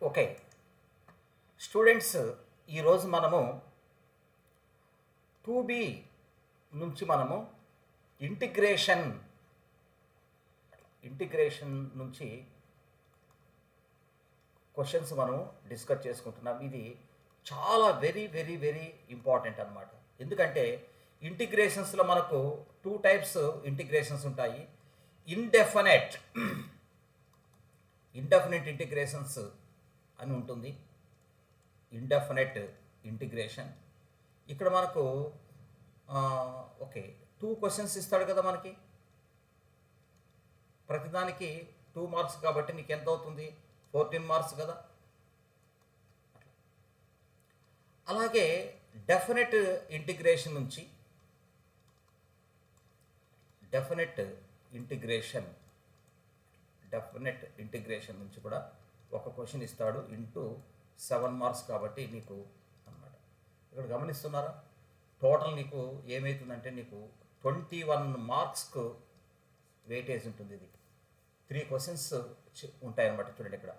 Okay students, ఈరోజు మనము 2B నుంచి మనము ఇంటిగ్రేషన్ నుంచి క్వశ్చన్స్ మనం డిస్కస్ చేసుకుంటున్నాం. ఇది చాలా వెరీ వెరీ వెరీ ఇంపార్టెంట్ అన్నమాట. ఎందుకంటే ఇంటిగ్రేషన్స్లో మనకు 2 టైప్స్ ఇంటిగ్రేషన్స్ ఉంటాయి. ఇండెఫినెట్ ఇంటిగ్రేషన్స్ అని ఉంటుంది. ఇండెఫినెట్ ఇంటిగ్రేషన్ ఇక్కడ మనకు ఓకే 2 క్వశ్చన్స్ ఇస్తాడు కదా మనకి. ప్రతిదానికి 2 మార్క్స్ కాబట్టి నీకు ఎంత అవుతుంది? 14 మార్క్స్ కదా. అలాగే డెఫినెట్ ఇంటిగ్రేషన్ నుంచి డెఫినెట్ ఇంటిగ్రేషన్ నుంచి కూడా ఒక క్వశ్చన్ ఇస్తాడు ఇంటూ 7 మార్క్స్ కాబట్టి నీకు అన్నమాట. ఇక్కడ గమనిస్తున్నారా? టోటల్ నీకు ఏమవుతుందంటే నీకు 21 మార్క్స్కు వెయిటేజ్ ఉంటుంది. ఇది 3 క్వశ్చన్స్ ఉంటాయన్నమాట. చూడండి ఇక్కడ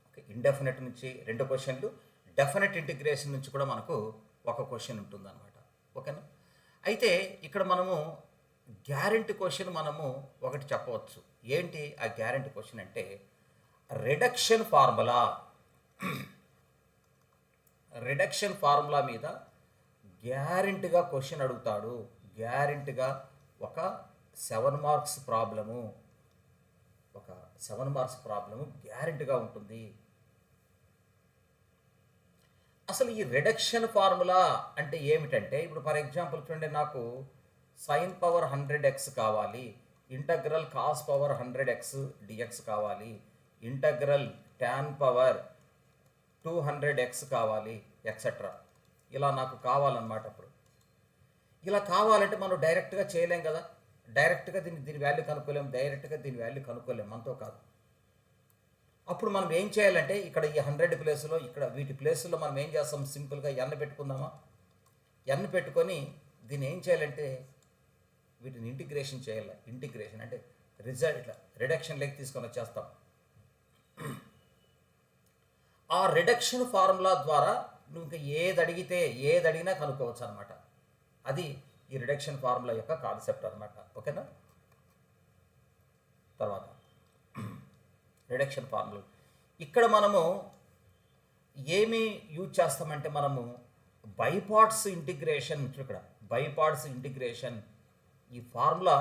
ఓకే ఇండెఫినెట్ నుంచి 2 క్వశ్చన్లు, డెఫినెట్ ఇంటిగ్రేషన్ నుంచి కూడా మనకు ఒక క్వశ్చన్ ఉంటుందన్నమాట. ఓకేనా? అయితే ఇక్కడ మనము గ్యారెంటీ క్వశ్చన్ మనము ఒకటి చెప్పవచ్చు. ఏంటి ఆ గ్యారెంటీ క్వశ్చన్ అంటే రిడక్షన్ ఫార్ములా మీద గ్యారెంటీగా క్వశ్చన్ అడుగుతాడు. గ్యారెంటీగా ఒక 7 మార్క్స్ ప్రాబ్లము గ్యారెంటీగా ఉంటుంది. అసలు ఈ రిడక్షన్ ఫార్ములా అంటే ఏమిటంటే, ఇప్పుడు ఫర్ ఎగ్జాంపుల్ చూడండి, నాకు sin పవర్ 100x కావాలి, integral cos power 100x dx కావాలి, ఇంటగ్రల్ tan పవర్ 200x కావాలి, ఎక్సెట్రా. ఇలా నాకు కావాలన్నమాట. అప్పుడు ఇలా కావాలంటే మనం డైరెక్ట్గా చేయలేం కదా. డైరెక్ట్గా దీని వాల్యూ కనుక్కోలేము, మనతో కాదు. అప్పుడు మనం ఏం చేయాలంటే ఇక్కడ ఈ 100 ప్లేస్లో ఇక్కడ వీటి ప్లేసుల్లో మనం ఏం చేస్తాం? సింపుల్గా ఎన్ పెట్టుకుందామా. ఎన్ పెట్టుకొని దీన్ని ఏం చేయాలంటే వీటిని ఇంటిగ్రేషన్ చేయాలి. ఇంటిగ్రేషన్ అంటే రిజల్ట్ ఇట్లా రిడక్షన్ లెక్క తీసుకొని వచ్చేస్తాం. ఆ రిడక్షన్ ఫార్ములా ద్వారా నువ్వు ఇంకా ఏది అడిగినా కనుక్కోవచ్చు అనమాట. అది ఈ రిడక్షన్ ఫార్ములా యొక్క కాన్సెప్ట్ అనమాట. ఓకేనా? తర్వాత రిడక్షన్ ఫార్ములా ఇక్కడ మనము ఏమి యూజ్ చేస్తామంటే మనము బైపార్ట్స్ ఇంటిగ్రేషన్. ఇక్కడ బైపార్ట్స్ ఇంటిగ్రేషన్ ఈ ఫార్ములా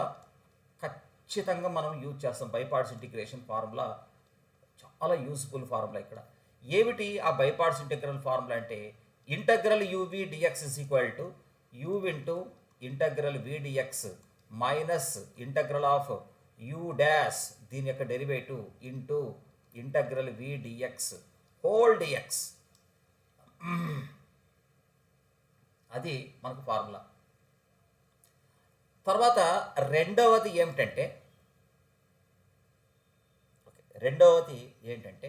ఖచ్చితంగా మనం యూజ్ చేస్తాం. బైపార్ట్స్ ఇంటిగ్రేషన్ ఫార్ములా చాలా యూస్ఫుల్ ఫార్ములా. ఇక్కడ ఏమిటి ఆ బైపార్ట్స్ ఇంటిగ్రల్ ఫార్ములా అంటే integral uv dx is equal to u into integral v dx minus integral of u dash దీని యొక్క derivative into integral v dx whole dx. అది మనకు formula. తర్వాత రెండవది ఏంటంటే ఏంటంటే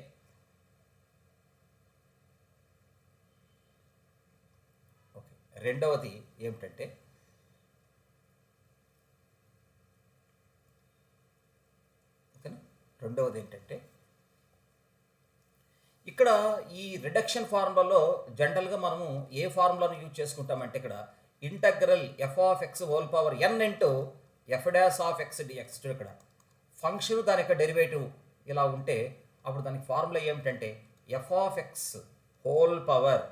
ఇక్కడ ఈ రిడక్షన్ ఫార్ములాలో జనరల్గా మనము ఏ ఫార్ములాను యూజ్ చేసుకుంటామంటే ఇక్కడ integral f of x whole power n into f dash of x dx. ఇక్కడ ఫంక్షన్ దాని యొక్క డెరివేటివ్ ఇలా ఉంటే అప్పుడు దానికి ఫార్ములా ఏమిటంటే f of x whole power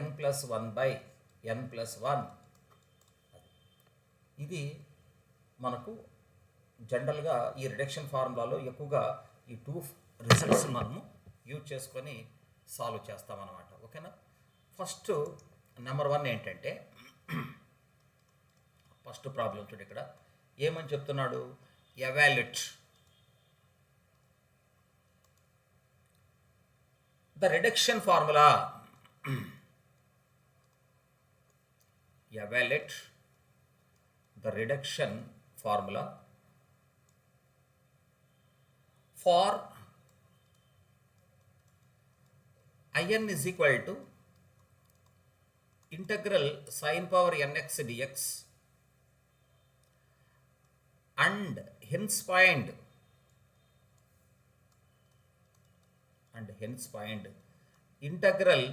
n+1/n+1. ఇది మనకు జనరల్గా ఈ రిడక్షన్ ఫార్ములాలో ఎక్కువగా ఈ 2 రిజల్ట్స్ మనము యూజ్ చేసుకొని సాల్వ్ చేస్తామన్నమాట. ఓకేనా? ఫస్ట్ నెంబర్ 1 ఏంటంటే ఫస్ట్ ప్రాబ్లం చూడండి. ఇక్కడ ఏమని చెప్తున్నాడు? Evaluate the reduction formula. Evaluate the reduction formula for in is equal to integral sin power nx dx and hence find and hence point integral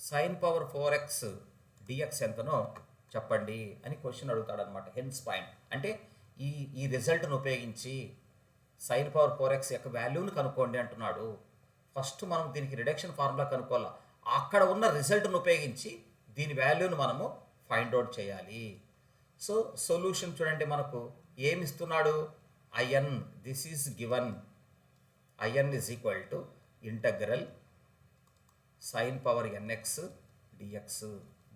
sine power 4x dx ఎంతనో చెప్పండి అని question అడుగుతాడు అనమాట. Hence point అంటే ఈ రిజల్ట్ను ఉపయోగించి sign power 4x యొక్క వాల్యూని కనుక్కోండి అంటున్నాడు. ఫస్ట్ మనం దీనికి రిడక్షన్ ఫార్ములా కనుక్కోవాలి. అక్కడ ఉన్న రిజల్ట్ను ఉపయోగించి దీని వాల్యూని మనము ఫైండ్ అవుట్ చేయాలి. సో సొల్యూషన్ చూడండి, మనకు ఏమి ఇస్తున్నాడు? IN, this is given. IN is equal to integral sine power nx dx.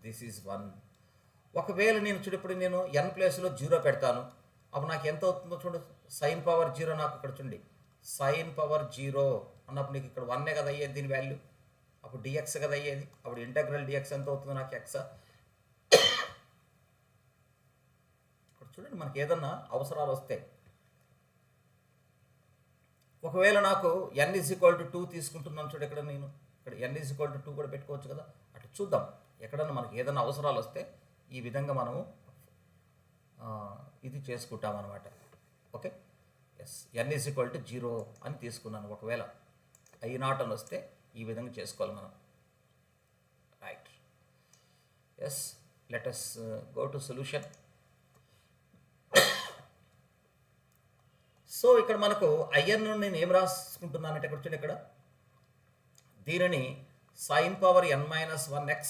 This is 1. ఒకవేళ నేను చూడప్పుడు నేను ఎన్ ప్లేస్లో 0 పెడతాను, అప్పుడు నాకు ఎంత అవుతుందో చూడు. సైన్ పవర్ 0 నాకు ఇక్కడ చూడండి, సైన్ పవర్ 0 అన్నప్పుడు నీకు ఇక్కడ 1 కదా అయ్యేది దీని వాల్యూ, అప్పుడు డిఎక్స్ కదా అయ్యేది. అప్పుడు ఇంటగ్రల్ డిఎక్స్ ఎంత అవుతుందో నాకు ఎక్స్. ఇక్కడ చూడండి, మనకి ఏదన్నా అవసరాలు వస్తే, ఒకవేళ నాకు n ఈజ్ ఈక్వల్ టు 2 తీసుకుంటున్నాను చూడు, ఇక్కడ నేను ఇక్కడ n ఈజ్ ఈక్వల్ టు 2 కూడా పెట్టుకోవచ్చు కదా. అటు చూద్దాం, ఎక్కడన్నా మనకి ఏదైనా అవసరాలు వస్తే ఈ విధంగా మనము ఇది చేసుకుంటాం అనమాట. Okay, yes, n is equal to 0 అని తీసుకున్నాను. ఒకవేళ I0 అని వస్తే ఈ విధంగా చేసుకోవాలి మనం. Right, yes, let us go to solution. So ఇక్కడ మనకు ఐఎన్ నేను ఏం రాసుకుంటున్నానంటే ఇక్కడ చూడండి, ఇక్కడ దీనిని sine power n-1x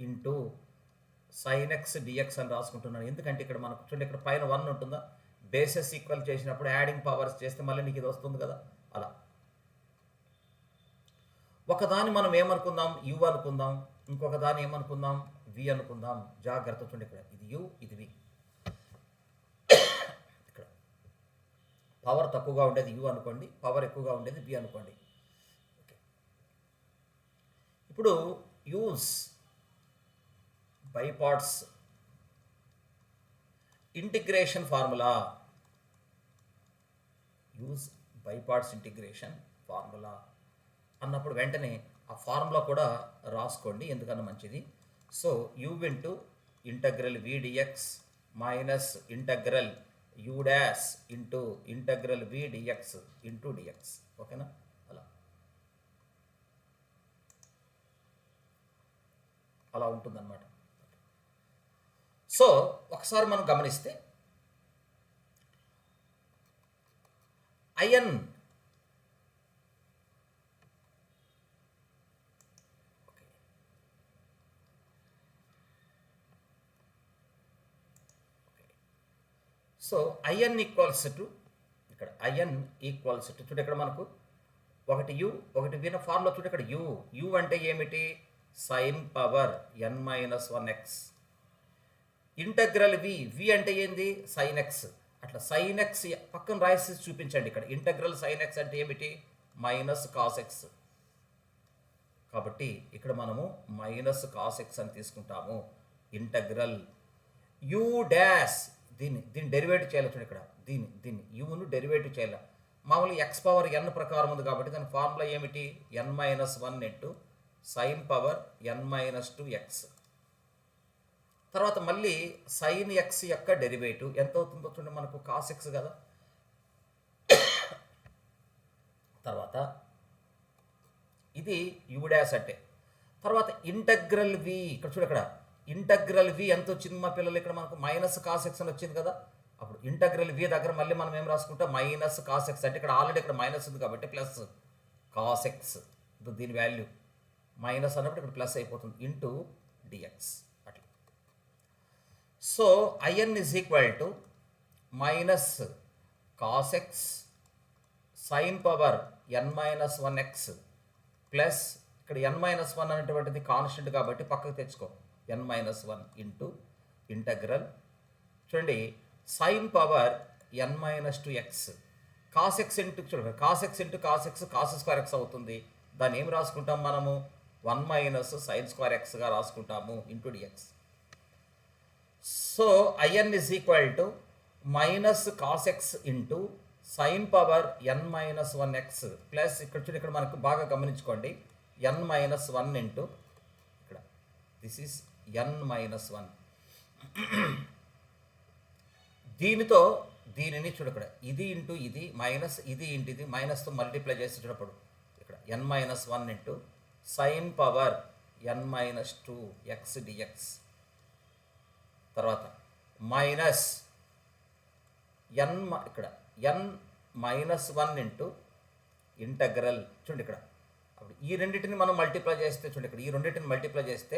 into sine x dx అని రాసుకుంటున్నాను. ఎందుకంటే ఇక్కడ మనకు చూడండి, ఇక్కడ పైన 1 ఉంటుందా, బేసెస్ ఈక్వల్ చేసినప్పుడు యాడింగ్ పవర్స్ చేస్తే మళ్ళీ నీకు ఇది వస్తుంది కదా. అలా ఒకదాన్ని మనం ఏమనుకుందాం, యు అనుకుందాం, ఇంకొక దాన్ని ఏమనుకుందాం, వి అనుకుందాం. జాగ్రత్త చూడండి, ఇక్కడ ఇది యు, ఇది వి. ఇక్కడ పవర్ తక్కువగా ఉండేది యు అనుకోండి, పవర్ ఎక్కువగా ఉండేది బి అనుకోండి. ఓకే, ఇప్పుడు use by parts integration formula. Use by parts integration formula అన్నప్పుడు వెంటనే ఆ ఫార్ములా కూడా రాసుకోండి, ఎందుకన్నా మంచిది. So u into integral v dx minus integral u dash into integral v dx into dx. ఓకేనా, అలా ఉంటుందన్నమాట. సో ఒకసారి మనం గమనిస్తే IN so IN equals to, ఇక్కడ ఐఎన్ ఈక్వల్స్ టు చూడు, ఇక్కడ మనకు ఒకటి యు ఒకటి విన ఫార్ములా చూడు. ఇక్కడ యు అంటే ఏమిటి, సైన్ పవర్ n-1x. ఇంటగ్రల్ వి అంటే ఏంది, సైన్ ఎక్స్. అట్లా సైన్ ఎక్స్ పక్కన రాసి చూపించండి. ఇక్కడ ఇంటగ్రల్ సైన్ ఎక్స్ అంటే ఏమిటి, మైనస్ కాస్ ఎక్స్. కాబట్టి ఇక్కడ మనము మైనస్ కాస్ ఎక్స్ అని తీసుకుంటాము. ఇంటగ్రల్ యూ డాష్, దీన్ని డెరివేటివ్ చేయాలి చూడండి. ఇక్కడ దీన్ని యూను డెరివేటివ్ చేయాలి. మామూలు ఎక్స్ పవర్ n ప్రకారం ఉంది కాబట్టి దాని ఫార్ములా ఏమిటి, n-1 into sine power n-2x. తర్వాత మళ్ళీ సైన్ ఎక్స్ యొక్క డెరివేటివ్ ఎంత అవుతుందో చూడండి, మనకు కాస్ ఎక్స్ కదా. తర్వాత ఇది యూ డాష్ అంటే, తర్వాత ఇంటగ్రల్ వి. ఇక్కడ చూడు, ఇక్కడ ఇంటగ్రల్ వి ఎంత వచ్చింది మా పిల్లలు, ఇక్కడ మనకు మైనస్ కాస్ ఎక్స్ అని వచ్చింది కదా. అప్పుడు ఇంటగ్రల్ వి దగ్గర మళ్ళీ మనం ఏం రాసుకుంటాం, మైనస్ కాస్ ఎక్స్. అంటే ఇక్కడ ఆల్రెడీ ఇక్కడ మైనస్ ఉంది కాబట్టి ప్లస్ కాస్ ఎక్స్, దీని వాల్యూ మైనస్ అన్నప్పుడు ఇక్కడ ప్లస్ అయిపోతుంది, ఇంటూ డిఎక్స్. అట్లా. So IN is equal to minus cos x sine power n-1x plus ఇక్కడ n-1 అనేటువంటిది కాన్స్టెంట్ కాబట్టి పక్కకు తెచ్చుకో, n-1 ఇంటూ ఇంటగ్రల్ చూడండి sine power n-2x cos x into చూడండి, cos x into cos x cos square x అవుతుంది. దాన్ని ఏం రాసుకుంటాం మనము, 1 మైనస్ సైన్ స్క్వేర్ ఎక్స్గా రాసుకుంటాము into dx. So IN is equal to minus cos x into sine power n-1x plus ఇక్కడ చూడండి, ఇక్కడ మనకు బాగా గమనించుకోండి, n-1 ఇంటూ ఇక్కడ దిస్ ఈస్ n-1. దీనితో దీనిని చూడు ఇక్కడ ఇది ఇంటూ ఇది మైనస్ ఇది ఇంటూ ఇది మైనస్తో మల్టిప్లై చేసేటప్పుడు ఇక్కడ n-1 into sine power n-2 x dx, తర్వాత మైనస్ ఇక్కడ n-1 ఇంటూ ఇంటగ్రల్ చూడండి ఇక్కడ. అప్పుడు ఈ రెండింటిని మనం మల్టిప్లై చేస్తే చూడండి ఇక్కడ ఈ రెండింటిని మల్టిప్లై చేస్తే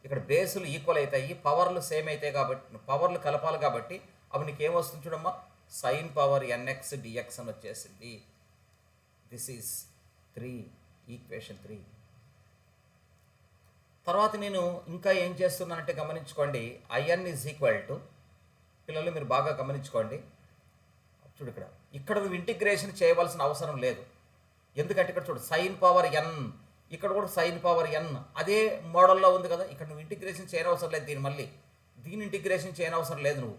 ఇక్కడ బేసులు ఈక్వల్ అవుతాయి, పవర్లు సేమ్ అవుతాయి కాబట్టి పవర్లు కలపాలి కాబట్టి అప్పుడు నీకు ఏమొస్తుంది చూడమ్మా, సైన్ పవర్ nx dx అని వచ్చేసింది. This is 3 equation 3. తర్వాత నేను ఇంకా ఏం చేస్తున్నానంటే గమనించుకోండి, ఐఎన్ ఈజ్ ఈక్వల్ టు, పిల్లలు మీరు బాగా గమనించుకోండి చూడు ఇక్కడ నువ్వు ఇంటిగ్రేషన్ చేయవలసిన అవసరం లేదు. ఎందుకంటే ఇక్కడ చూడు సైన్ పవర్ n, ఇక్కడ కూడా సైన్ పవర్ n అదే మోడల్లో ఉంది కదా, ఇక్కడ నువ్వు ఇంటిగ్రేషన్ చేయనవసరం లేదు. దీని ఇంటిగ్రేషన్ చేయనవసరం లేదు. నువ్వు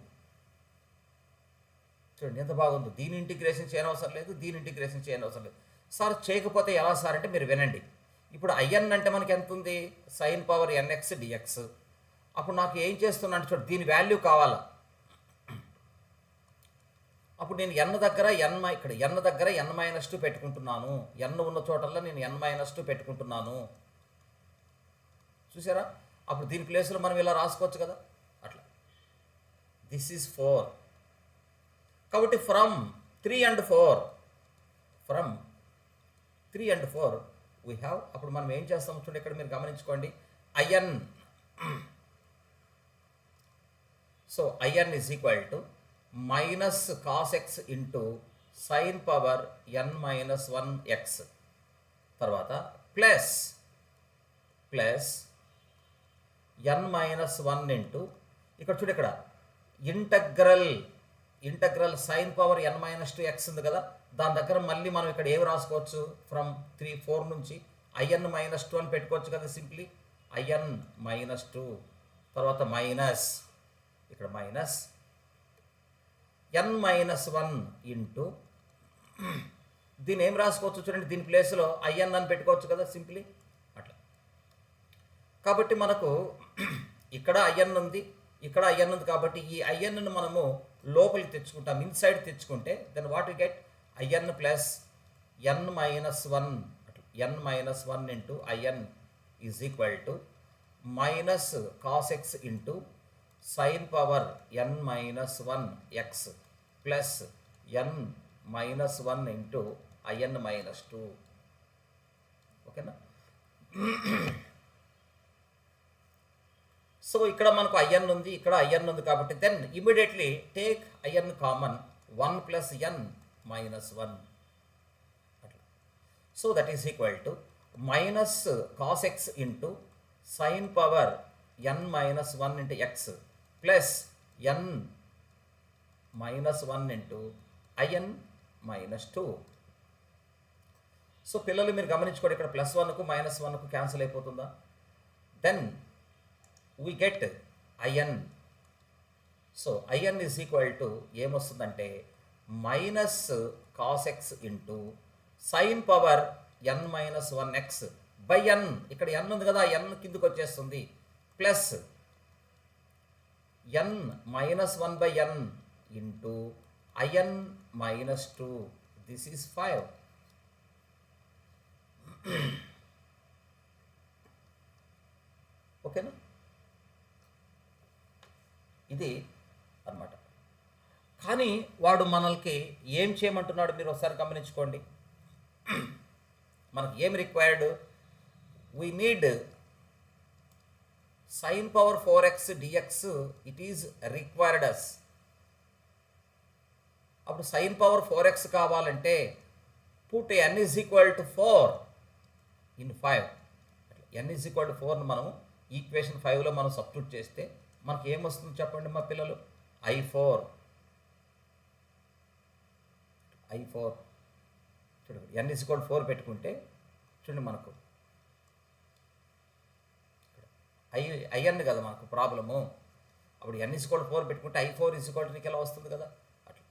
చూడండి ఎంత బాగుందో, దీని ఇంటిగ్రేషన్ చేయనవసరం లేదు, దీని ఇంటిగ్రేషన్ చేయనవసరం లేదు. సార్ చేయకపోతే ఎలా సార్ అంటే మీరు వినండి. ఇప్పుడు ఐఎన్ అంటే మనకి ఎంత ఉంది, సైన్ పవర్ nx dx. అప్పుడు నాకు ఏం చేస్తున్నా అంటే చూడు దీని వాల్యూ కావాలా. అప్పుడు నేను ఇక్కడ n దగ్గర n-2 పెట్టుకుంటున్నాను, n ఉన్న చోటల్లో నేను n-2 పెట్టుకుంటున్నాను. చూసారా, అప్పుడు దీని ప్లేస్లో మనం ఇలా రాసుకోవచ్చు కదా అట్లా. This is 4. కాబట్టి ఫ్రమ్ 3 and 4 వీ హ్యావ్, అప్పుడు మనం ఏం చేస్తాము చూడండి ఇక్కడ మీరు గమనించుకోండి, IN. So IN is equal to minus cos x into sine power n-1 x, తర్వాత ప్లస్ n-1 ఇంటూ ఇక్కడ చూడు ఇక్కడ integral sine power n-2 X ఉంది కదా, దాని దగ్గర మళ్ళీ మనం ఇక్కడ ఏమి రాసుకోవచ్చు, ఫ్రమ్ 4 నుంచి IN-2 అని పెట్టుకోవచ్చు కదా సింప్లీ. IN-2 తర్వాత మైనస్ ఇక్కడ మైనస్ n-1 ఇంటూ దీన్ని ఏం రాసుకోవచ్చు చూడండి, దీని ప్లేస్లో IN అని పెట్టుకోవచ్చు కదా సింప్లీ అట్లా. కాబట్టి మనకు ఇక్కడ IN ఉంది, ఇక్కడ IN ఉంది, కాబట్టి ఈ INను మనము లోపలికి తెచ్చుకుంటాం, ఇన్సైడ్ తెచ్చుకుంటే then what we get, IN plus n-1 into IN is equal to minus cos x into sine power n-1 x plus n-1 into IN-2. ఓకేనా. సో ఇక్కడ మనకు IN ఉంది, ఇక్కడ IN ఉంది, కాబట్టి then immediately take IN common, 1 plus n-1 అట్లా. So that is equal to minus cos x into sine power n-1 into x plus n-1 into IN-2. So పిల్లలు మీరు గమనించుకోండి, ఇక్కడ +1కు -1కు క్యాన్సిల్ అయిపోతుందా, then we get IN. So IN is equal to ఏమొస్తుందంటే minus cos x into sine power n-1 x by n, ఇక్కడ n ఉంది కదా, n కిందకు వచ్చేస్తుంది, plus n-1 by n into IN-2. This is 5. ఓకేనా, ఇది అన్నమాట. కానీ వాడు మనల్కి ఏం చేయమంటున్నాడు మీరు ఒకసారి గమనించుకోండి. మనకి ఏం required, we need sine power 4x dx, it is required us. అప్పుడు సైన్ పవర్ 4x కావాలంటే put n is equal to 4 in 5. n is equal to 4ను మనము ఈక్వేషన్ 5లో మనం సబ్స్టిట్యూట్ చేస్తే మనకి ఏమొస్తుంది చెప్పండి మా పిల్లలు, I4 చూడండి, n ఈజ్ ఈక్వల్ 4 పెట్టుకుంటే చూడండి మనకు IN కదా మనకు ప్రాబ్లము. అప్పుడు n ఈజ్ ఈక్వల్ 4 పెట్టుకుంటే I4 ఈజ్ ఈక్వల్ నీకు ఎలా వస్తుంది కదా అట్లా.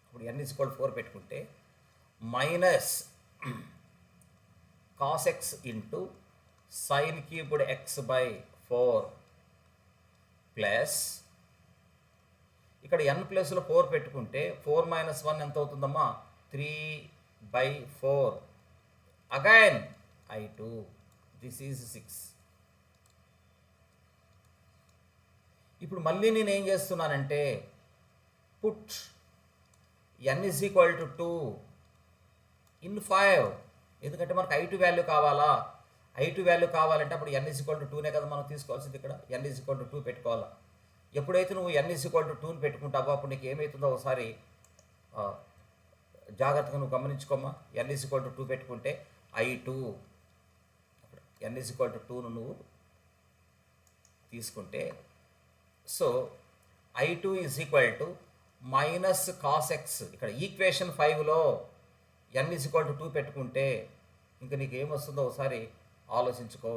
ఇప్పుడు n ఈజ్ ఈక్వల్ 4 పెట్టుకుంటే minus cos x into sign cubed x by 4 plus ఇక్కడ n ప్లేస్లో 4 పెట్టుకుంటే 4 మైనస్ 1 ఎంత అవుతుందమ్మా? 3/4. Again I2. This is 6. ఇప్పుడు మళ్ళీ నేను ఏం చేస్తున్నానంటే put n is equal to 2 in 5. ఎందుకంటే మనకు I2 వాల్యూ కావాలా? I2 వాల్యూ కావాలంటే అప్పుడు n ఈజ్ ఈక్వల్ టు 2నే కదా మనం తీసుకోవాల్సింది. ఇక్కడ n ఈజ్ ఈక్వల్ టు 2 పెట్టుకోవాలా. ఎప్పుడైతే నువ్వు n ఈజ్ ఈక్వల్ టు 2ని పెట్టుకుంటావో అప్పుడు నీకు ఏమవుతుందో ఒకసారి జాగ్రత్తగా నువ్వు గమనించుకోమ్మా. n ఈజ్ ఈక్వల్ టు 2 పెట్టుకుంటే I2 n is equal to 2ను నువ్వు తీసుకుంటే so I2 is equal to minus cos x. ఇక్కడ ఈక్వేషన్ 5లో n ఈజ్ ఈక్వల్ టు 2 పెట్టుకుంటే ఇంకా నీకు ఏమొస్తుందో ఒకసారి ఆలోచించుకో.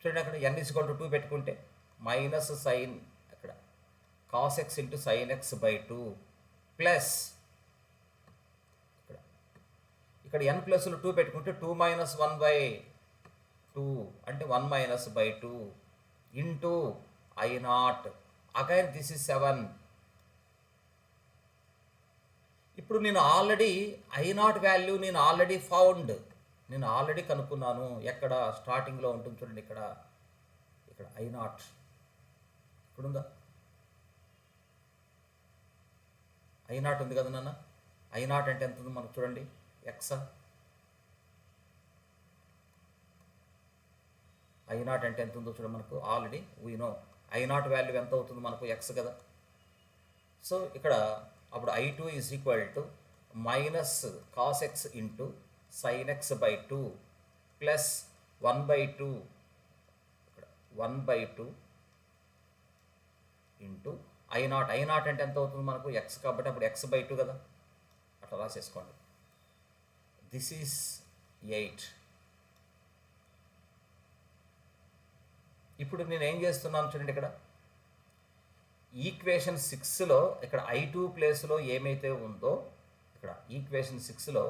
చూడండి, అక్కడ n ఈజ్ ఈక్వల్ టు 2 పెట్టుకుంటే మైనస్ సైన్ అక్కడ cos x into sine X by 2 plus ఇక్కడ n ప్లస్లో 2 పెట్టుకుంటే 2 మైనస్ 1/2 అంటే 1 minus by 2 into I0. Again this is 7. ఇప్పుడు నేను ఆల్రెడీ I0 వాల్యూ నేను ఆల్రెడీ కనుక్కున్నాను. ఎక్కడ? స్టార్టింగ్లో ఉంటుంది చూడండి, ఇక్కడ I0 ఇక్కడుందా? I0 ఉంది కదా నాన్న. I0 అంటే ఎంత ఉంది మనకు చూడండి, ఎక్స్. I0 అంటే ఎంత ఉందో చూడండి, మనకు already we know I0 value ఎంత అవుతుంది మనకు, ఎక్స్ కదా. సో ఇక్కడ అప్పుడు I2 is equal to minus cos x into sine X by 2 plus 1/2 ఇక్కడ 1/2 ఇంటూ I0 అంటే ఎంత అవుతుంది మనకు, ఎక్స్ కాబట్టి అప్పుడు x బై 2 కదా. అట్లా రాసేసుకోండి. This is 8. ఇప్పుడు నేను ఏం చేస్తున్నాను చూడండి, ఇక్కడ ఈక్వేషన్ 6లో ఇక్కడ I2 ప్లేస్లో ఏమైతే ఉందో ఇక్కడ ఈక్వేషన్ 6లో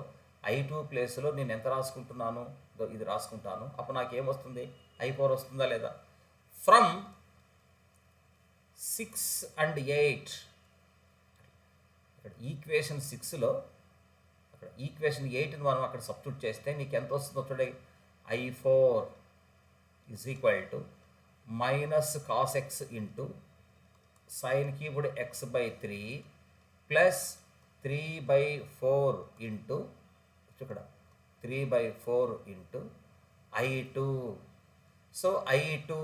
I2 ప్లేస్లో నేను ఎంత రాసుకుంటున్నాను, ఇది రాసుకుంటాను. అప్పుడు నాకు ఏమొస్తుంది, I4 వస్తుందా లేదా? ఫ్రమ్ 6 and 8 ఇక్కడ ఈక్వేషన్ 6లో అక్కడ ఈక్వేషన్ 8ని మనం అక్కడ సబ్స్టిట్యూట్ చేస్తే నీకు ఎంత వస్తుందో చూడండి. I4 is equal to minus cos x into సైన్కి ఇప్పుడు ఎక్స్ బై 3 ప్లస్ 3/4 ఇంటూ ఇక్కడ 3/4 ఇంటూ I2. సో I2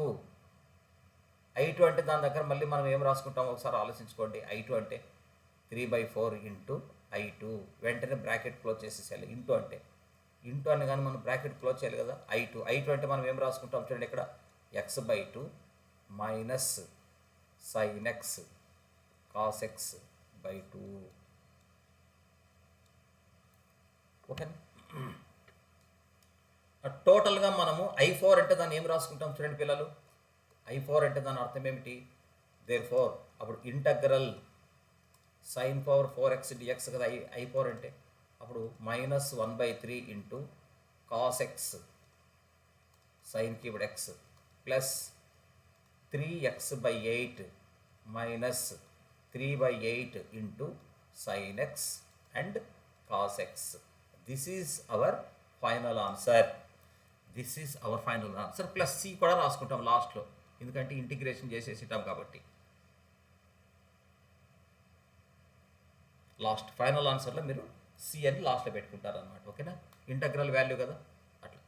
అంటే దాని దగ్గర మళ్ళీ మనం ఏం రాసుకుంటామో ఒకసారి ఆలోచించుకోండి. I2 అంటే 3/4 ఇంటూ I2. వెంటనే బ్రాకెట్ క్లోజ్ చేసేసేయాలి. ఇంటూ అని కానీ మనం బ్రాకెట్ క్లోజ్ చేయాలి కదా. I2 అంటే మనం ఏం రాసుకుంటాం చూడండి, ఇక్కడ X by 2 minus sign x cos X by 2. Okay, టోటల్గా మనము I4 అంటే దాన్ని ఏం రాసుకుంటాం చూడండి పిల్లలు. I4 అంటే దాని అర్థం ఏమిటి? దేర్ఫోర్ అప్పుడు integral sine power 4x dx కదా I4 అంటే. అప్పుడు మైనస్ 1/3 ఇంటూ కాస్ ఎక్స్ సైన్కి ఇప్పుడు x plus 3x/8 minus 3/8 into sine x and cos x. This is our final answer. Plus C కూడా రాసుకుంటాం లాస్ట్లో, ఎందుకంటే ఇంటిగ్రేషన్ చేసేసిటాం కాబట్టి. లాస్ట్ ఫైనల్ ఆన్సర్లో మీరు సి అని లాస్ట్లో పెట్టుకుంటారు అన్నమాట. ఓకేనా, ఇంటగ్రల్ వాల్యూ కదా అట్లా.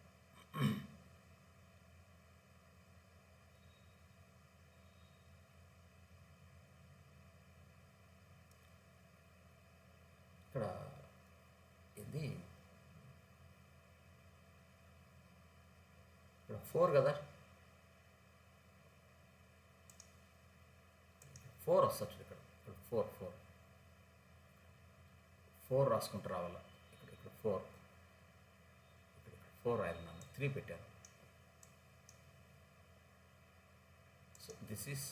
ఇక్కడ ఇది ఇక్కడ 4 కదా, 4 వస్తుంది ఇక్కడ 4 రాసుకుంటూ రావాలా. ఇక్కడ 4 రాయాలి నాన్న, 3 పెట్టాను. So this is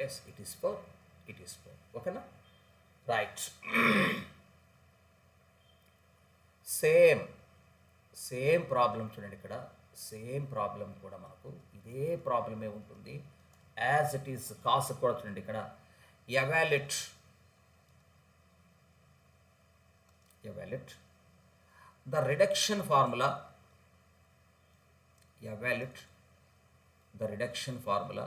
yes it is 4. ఓకేనా, రైట్. సేమ్ ప్రాబ్లం చూడండి, ఇక్కడ సేమ్ ప్రాబ్లం కూడా మనకు ఇదే ప్రాబ్లమే ఉంటుంది. యాజ్ ఇట్ ఈస్ కాస్ కూడా చూడండి ఇక్కడ evaluate the reduction formula, evaluate the reduction formula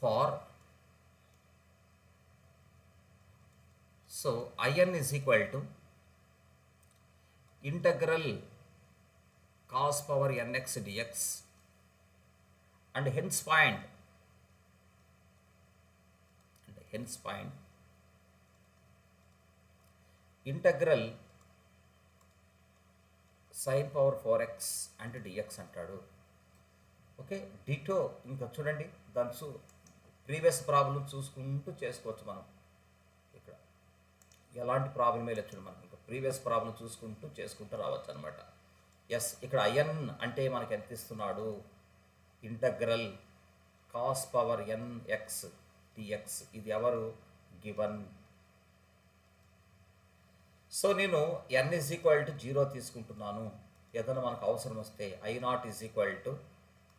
for, so In is equal to integral cos power nx dx, and hence find integral sin power 4x అంటే dx అంటాడు. Okay, ditto ఇంకా చూడండి దాని previous problem చూసుకుంటూ చేసుకోవచ్చు మనం. ఇక్కడ ఎలాంటి ప్రాబ్లమే లేదు చూడండి, మనకి ఇంకా ప్రీవియస్ ప్రాబ్లం చూసుకుంటూ చేసుకుంటూ రావచ్చు అనమాట. ఎస్, ఇక్కడ ఐఎన్ అంటే మనకి ఎంత ఇస్తున్నాడు, integral cos power nx dx, ఇది ఎవరు గివన్. సో నేను n ఈజ్ ఈక్వల్ టు 0 తీసుకుంటున్నాను. ఏదైనా మనకు అవసరం వస్తే I0 ఈజ్ ఈక్వల్ టు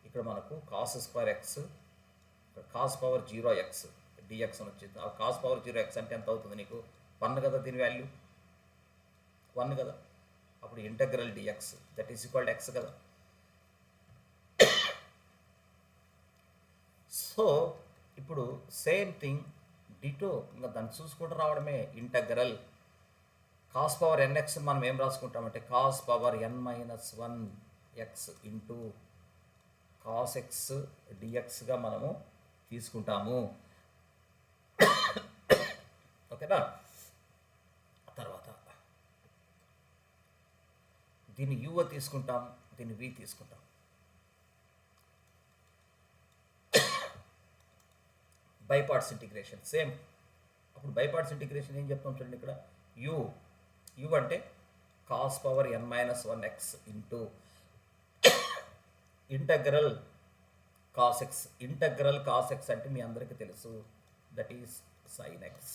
ఇక్కడ మనకు cos square x, cos power 0x dx అని వచ్చింది. ఆ కాస్ పవర్ 0x అంటే ఎంత అవుతుంది నీకు, 1 కదా, దీని వాల్యూ 1 కదా. అప్పుడు integral dx that is equal to x కదా. సో ఇప్పుడు సేమ్ థింగ్ డిటో ఇంకా దాన్ని చూసుకుంటూ రావడమే. ఇంటగ్రల్ కాస్ పవర్ ఎన్ఎక్స్ మనం ఏం రాసుకుంటామంటే cos power n-1 x into cos x డిఎక్స్గా మనము తీసుకుంటాము. ఓకేనా, తర్వాత దీన్ని u తీసుకుంటాం, దీన్ని v తీసుకుంటాం. By parts integration same. అప్పుడు బై పార్ట్స్ ఇంటిగ్రేషన్ ఏం చెప్తాం చూడండి, ఇక్కడ u అంటే cos power n-1 x into integral cos x. Integral cos x అంటే మీ అందరికీ తెలుసు, దట్ ఈస్ సైన్ ఎక్స్.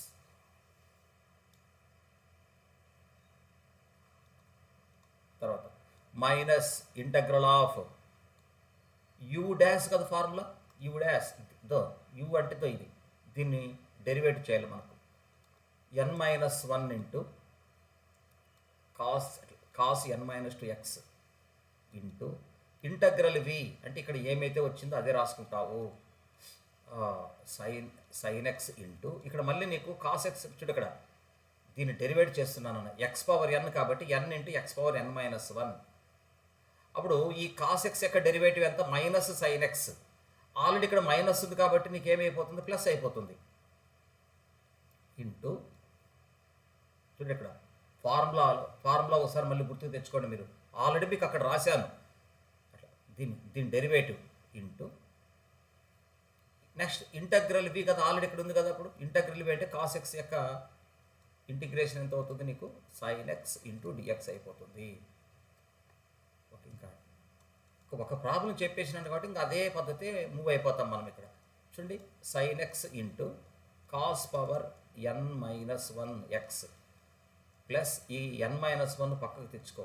తర్వాత minus integral of u dash కదా ఫార్ములా, యూ డాష్ దో యూ అంటే దో ఇది, దీన్ని డెరివేట్ చేయాలి మనకు. n-1 into cos n-2x into integral v అంటే ఇక్కడ ఏమైతే వచ్చిందో అదే రాసుకుంటావు, సైన్ ఎక్స్ ఇంటూ ఇక్కడ మళ్ళీ నీకు కాస్ ఎక్స్ చూడు, ఇక్కడ దీన్ని డెరివేట్ చేస్తున్నాను ఎక్స్ పవర్ n కాబట్టి n into X power n-1. అప్పుడు ఈ కాస్ ఎక్స్ యొక్క డెరివేటివ్ ఎంత, మైనస్ సైన్ ఎక్స్. ఆల్రెడీ ఇక్కడ మైనస్ ఉంది కాబట్టి నీకు ఏమైపోతుంది, ప్లస్ అయిపోతుంది. ఇంటూ చూడండి ఇక్కడ ఫార్ములా ఒకసారి మళ్ళీ గుర్తుకు తెచ్చుకోండి మీరు, ఆల్రెడీ మీకు అక్కడ రాశాను. దీని derivative into next integral v కదా, ఆల్రెడీ ఇక్కడ ఉంది కదా. అప్పుడు ఇంటగ్రల్ v అంటే కాస్ ఎక్స్ యొక్క ఇంటిగ్రేషన్ ఎంత అవుతుంది నీకు, సైన్ ఎక్స్ ఇంటూ డిఎక్స్ అయిపోతుంది. ఓకే, ఇంకా ఒక ప్రాబ్లం చెప్పేసినాను కాబట్టి ఇంకా అదే పద్ధతి మూవ్ అయిపోతాం మనం. ఇక్కడ చూడండి sign x into cos power n-1 x plus ఈ n-1 పక్కకు తెచ్చుకో.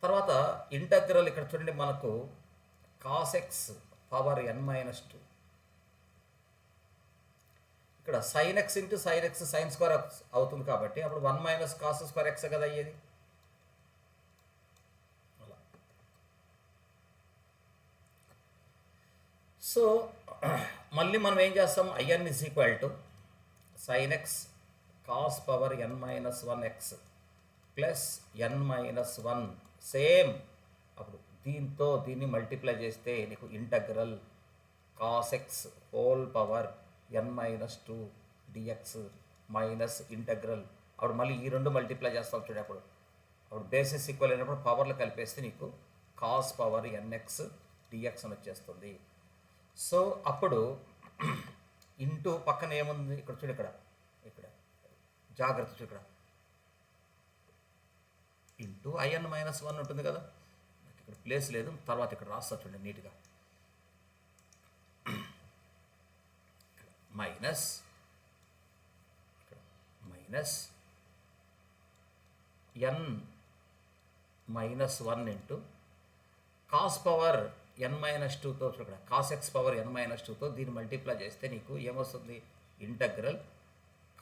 తర్వాత ఇంటగ్రల్ ఇక్కడ చూడండి మనకు కాస్ ఎక్స్ పవర్ n-2, ఇక్కడ sign x into sine x sine square అవుతుంది కాబట్టి అప్పుడు 1 మైనస్ కాస్ స్క్వేర్ ఎక్స్ కదా అయ్యేది. అలా సో మళ్ళీ మనం ఏం చేస్తాం, IN is equal to sine x cos power n-1 x plus n-1 same. అప్పుడు దీన్ని మల్టిప్లై చేస్తే నీకు integral cos x whole power n-2 dx minus integral. అప్పుడు మళ్ళీ ఈ రెండు మల్టిప్లై చేస్తాం చూడండి. అప్పుడు బేసిస్ ఈక్వల్ అయినప్పుడు పవర్లు కలిపేస్తే నీకు కాస్ పవర్ nx dx అని వచ్చేస్తుంది. సో అప్పుడు ఇంటూ పక్కన ఏముంది ఇక్కడ చూడు, ఇక్కడ జాగ్రత్త చూడు, ఇక్కడ ఇంటూ IN-1 ఉంటుంది కదా, ఇక్కడ ప్లేస్ లేదు, తర్వాత ఇక్కడ రాస్తా చూడండి నీట్గా. Minus minus n minus 1 into cos power n minus 2తో ఇక్కడ cos x power n minus 2తో దీన్ని మల్టిప్లై చేస్తే నీకు ఏమొస్తుంది, integral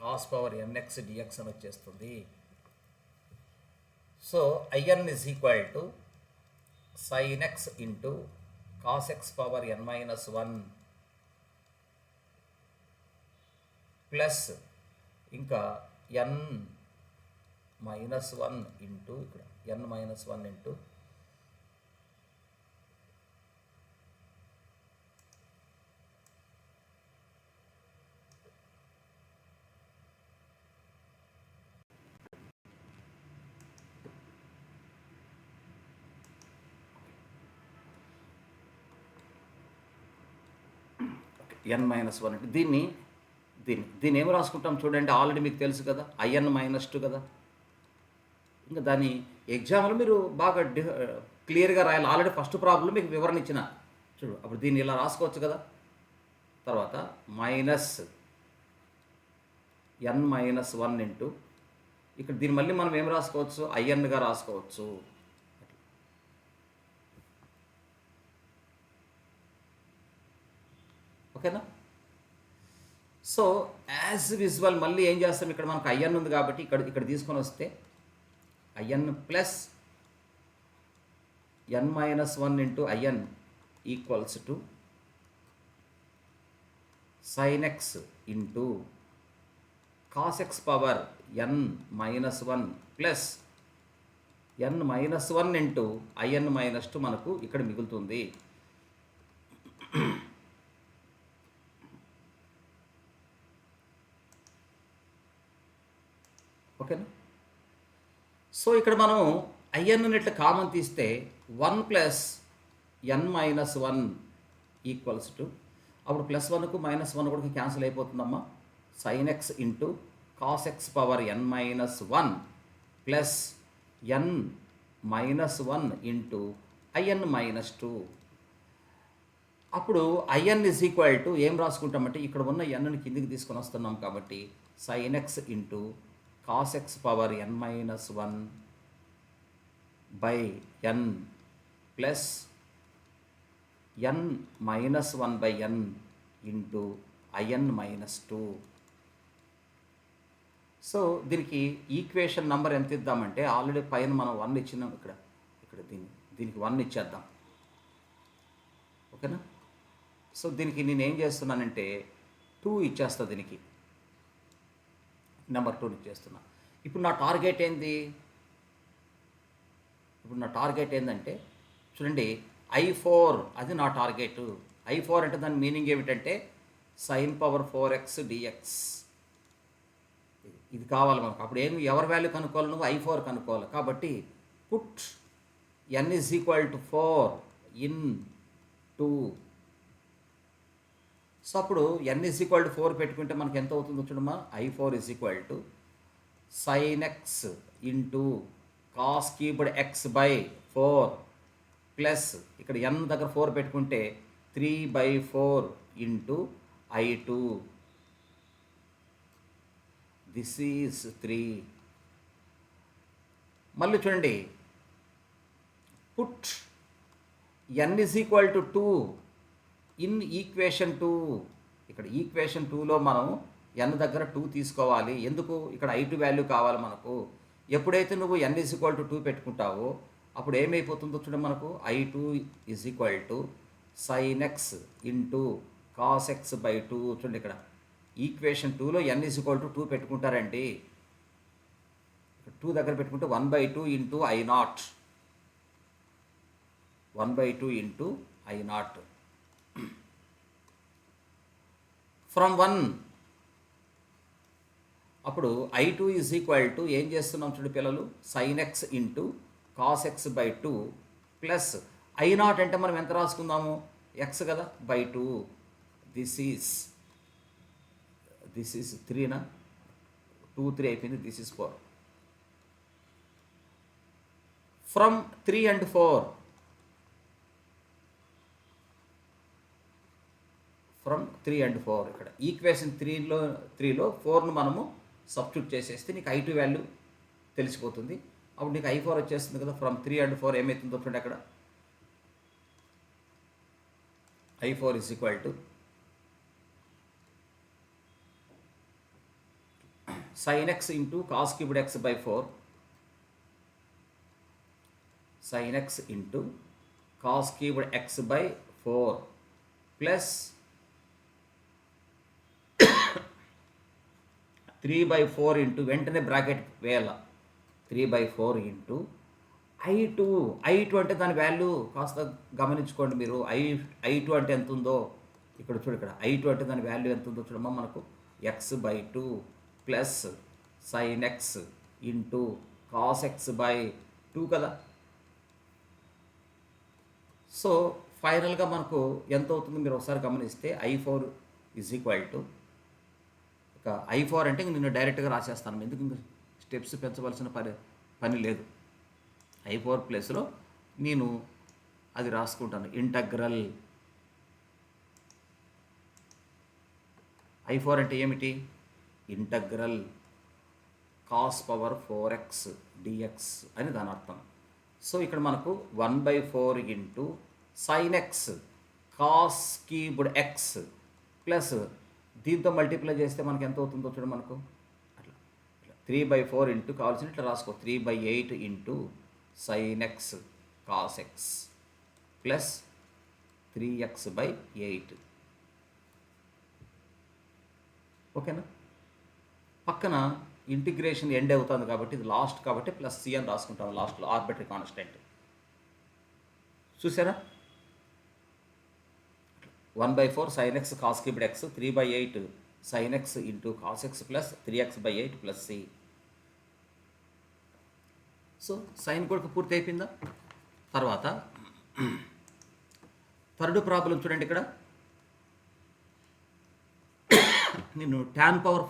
cos power nx dx అని వచ్చేస్తుంది. So IN is equal to sine x into cos x power n minus 1 plus ఇంకా ఎన్ మైనస్ 1 ఇంటూ ఇక్కడ n minus 1 into n minus 1 అంటే దీన్ని ఏమి రాసుకుంటాం చూడండి, ఆల్రెడీ మీకు తెలుసు కదా, ఐఎన్ మైనస్ 2 కదా. ఇంకా దాని ఎగ్జామ్లో మీరు బాగా క్లియర్గా రాయాలి. ఆల్రెడీ ఫస్ట్ ప్రాబ్లం మీకు వివరణ ఇచ్చిన చూడు, అప్పుడు దీన్ని ఇలా రాసుకోవచ్చు కదా. తర్వాత మైనస్ ఎన్ మైనస్ 1 ఇంటూ ఇక్కడ దీన్ని మళ్ళీ మనం ఏం రాసుకోవచ్చు, ఐఎన్గా రాసుకోవచ్చు. ఓకేనా. సో యాజ్ విజువల్ మళ్ళీ ఏం చేస్తాం, ఇక్కడ మనకు ఐఎన్ ఉంది కాబట్టి ఇక్కడ తీసుకొని వస్తే IN plus n minus 1 into IN equals to sine x into cos x power n minus 1 plus n minus 1 into IN minus 2 మనకు ఇక్కడ మిగులుతుంది. ఓకేనా. సో ఇక్కడ మనం ఐఎన్ ఇట్లా కామన్ తీస్తే 1 plus n minus 1 equals to, అప్పుడు ప్లస్ 1కు మైనస్ 1 కూడా క్యాన్సిల్ అయిపోతుందమ్మా. Sine x into cos x power n minus 1 plus n minus 1 into IN minus 2. అప్పుడు ఐఎన్ ఇజ్ ఈక్వల్ టు ఏం రాసుకుంటామంటే ఇక్కడ ఉన్న ఎన్ని కిందికి తీసుకొని వస్తున్నాం కాబట్టి sine x into cos x power n minus 1 by n plus n minus 1 by n into IN minus 2. So దీనికి ఈక్వేషన్ నెంబర్ ఎంత ఇద్దామంటే ఆల్రెడీ పైన మనం 1 ఇచ్చినాం, ఇక్కడ దీనికి 1 ఇచ్చేద్దాం. ఓకేనా. సో దీనికి నేను ఏం చేస్తున్నానంటే 2 ఇచ్చేస్తా, దీనికి నెంబర్ 2 ఇచ్చేస్తున్నా. ఇప్పుడు నా టార్గెట్ ఏంది, ఏంటంటే చూడండి I4 అది నా టార్గెట్. I4 అంటే దాని మీనింగ్ ఏమిటంటే సైన్ పవర్ 4x dx. ఇది కావాలి మనకు. అప్పుడు ఎవరి వాల్యూ కనుక్కోవాలి, నువ్వు I4 కనుక్కోవాలి. కాబట్టి put n is equal to 4 in 2. So అప్పుడు n ఈజ్ ఈక్వల్ టు 4 పెట్టుకుంటే మనకి ఎంత అవుతుందో చూడమ్మా, I4 is equal to sine x into cos cubed X by 4 plus ఇక్కడ n దగ్గర 4 పెట్టుకుంటే 3/4 ఇంటూ I2. This is 3. మళ్ళీ చూడండి, put n is equal to 2 in equation 2. ఇక్కడ ఈక్వేషన్ 2లో మనం n దగ్గర 2 తీసుకోవాలి. ఎందుకు, ఇక్కడ I2 వాల్యూ కావాలి మనకు. ఎప్పుడైతే నువ్వు n ఈజ్ ఈక్వల్ టు 2 పెట్టుకుంటావో అప్పుడు ఏమైపోతుందో చూడండి, మనకు I2 is equal to sine x into cos X by 2. చూడండి ఇక్కడ ఈక్వేషన్ 2లో n ఈజ్ ఈక్వల్ టు 2 పెట్టుకుంటారండి. 2 దగ్గర పెట్టుకుంటే 1/2 into I0, 1/2 into I0 from 1. అప్పుడు I2 ఈజ్ ఈక్వల్ టు ఏం చేస్తున్నాం చూడు పిల్లలు, sign x into cos X by 2 plus I0 అంటే మనం ఎంత రాసుకుందాము, ఎక్స్ కదా, బై 2. దిస్ ఈజ్ 3నా, 2 3 అయిపోయింది, this is 4. From 3 and 4, from 3 and 4 ఇక్కడ ఈక్వేషన్ 3లో 4ను మనము సబ్స్టిట్యూట్ చేసేస్తే నీకు I2 వాల్యూ తెలిసిపోతుంది. అప్పుడు నీకు I4 వచ్చేస్తుంది కదా. ఫ్రమ్ 3 and 4 ఏమవుతుందో చూడండి అక్కడ. I4 is equal to sin x into cos cubed x by 4, sin x into cos cubed x by 4 plus 3/4 into వెంటనే బ్రాకెట్ వేయాల 3/4 ఇంటూ I2 అంటే దాని వాల్యూ కాస్త గమనించుకోండి మీరు. I2 అంటే ఎంత ఉందో ఇక్కడ చూడు. ఇక్కడ I2 అంటే దాని వాల్యూ ఎంత ఉందో చూడమ్మా. మనకు x/2 plus sin x into cos x/2 కదా. సో ఫైనల్గా మనకు ఎంత అవుతుంది మీరు ఒకసారి గమనిస్తే I4 ఈజ్ ఈక్వల్ టు ఇక I4 అంటే నేను డైరెక్ట్గా రాసేస్తాను. ఎందుకు ఇంకా స్టెప్స్ పెంచవలసిన పని లేదు. I4 ప్లేస్లో నేను అది రాసుకుంటాను. ఇంటగ్రల్ I4 అంటే ఏమిటి? Integral cos power 4x dx అని దాని అర్థం. సో ఇక్కడ మనకు 1/4 into sin x cos cubed x plus దీంతో మల్టిప్లై చేస్తే మనకు ఎంత అవుతుందో చూడండి. మనకు అట్లా 3/4 ఇంటూ కావాల్సిన ఇట్లా రాసుకో 3/8 into sin x cos x plus 3x/8. ఓకేనా. పక్కన ఇంటిగ్రేషన్ ఎండ్ అవుతుంది కాబట్టి ఇది లాస్ట్ కాబట్టి ప్లస్ సి అని రాసుకుంటాం లాస్ట్లో. ఆర్బిటరీ కాన్స్టెంట్ చూసారా. 1/4 sin x cos cubed x 3/8 sin x into cos x plus 3x/8 plus C. So sine కూడా పూర్తి అయిపోయిందా. తర్వాత థర్డ్ ప్రాబ్లం చూడండి. ఇక్కడ నేను tan పవర్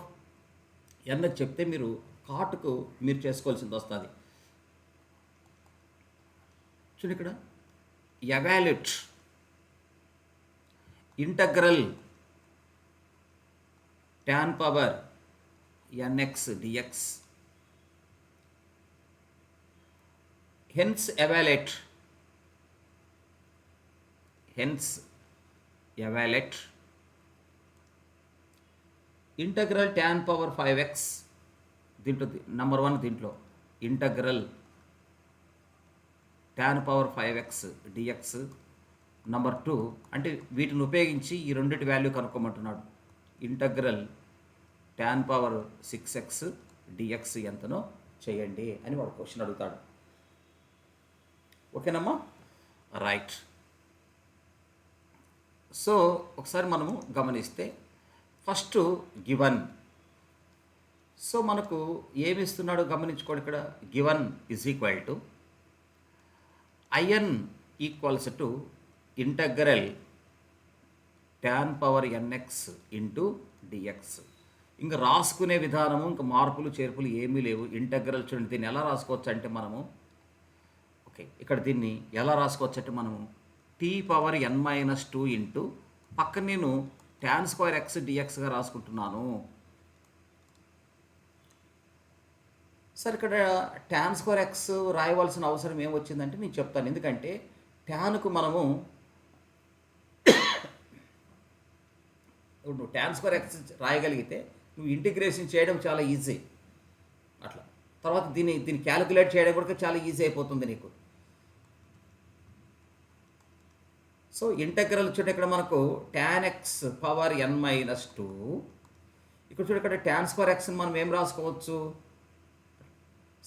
n చెప్తే మీరు కాటుకు మీరు చేసుకోవాల్సింది వస్తుంది. చూడండి ఇక్కడ evaluate integral tan power nx dx. Hence evaluate integral tan power 5x. దీంట్లో నెంబర్ 1 దీంట్లో integral tan power 5x dx. Number 2 అంటే వీటిని ఉపయోగించి ఈ రెండింటి వాల్యూ కనుక్కోమంటున్నాడు. Integral tan power 6x dx ఎంతనో చేయండి అని వాడు క్వశ్చన్ అడుగుతాడు. ఓకేనమ్మా. రైట్. సో ఒకసారి మనము గమనిస్తే ఫస్ట్ గివన్. సో మనకు ఏమి ఇస్తున్నాడు గమనించుకోండి. ఇక్కడ given is equal to IN equals to integral tan power nx into dx. ఇంకా రాసుకునే విధానము ఇంకా మార్పులు చేర్పులు ఏమీ లేవు. ఇంటగ్రల్ చూడండి. దీన్ని ఎలా రాసుకోవచ్చు అంటే మనము ఇక్కడ దీన్ని ఎలా రాసుకోవచ్చు అంటే మనము t పవర్ n-2 ఇంటూ పక్కన నేను tan స్క్వేర్ x dxగా రాసుకుంటున్నాను. సరే ఇక్కడ tan స్క్వేర్ x రాయవలసిన అవసరం ఏమొచ్చిందంటే నేను చెప్తాను. ఎందుకంటే ట్యాన్కు మనము ఇప్పుడు నువ్వు tan స్క్వేర్ x రాయగలిగితే నువ్వు ఇంటిగ్రేషన్ చేయడం చాలా ఈజీ. అట్లా తర్వాత దీన్ని క్యాలిక్యులేట్ చేయడం కూడా చాలా ఈజీ అయిపోతుంది నీకు. సో ఇంటగ్రల్ చూడండి. ఇక్కడ మనకు tan x పవర్ n-2. ఇక్కడ చూడండి. ఇక్కడ tan స్క్వేర్ x మనం ఏం రాసుకోవచ్చు?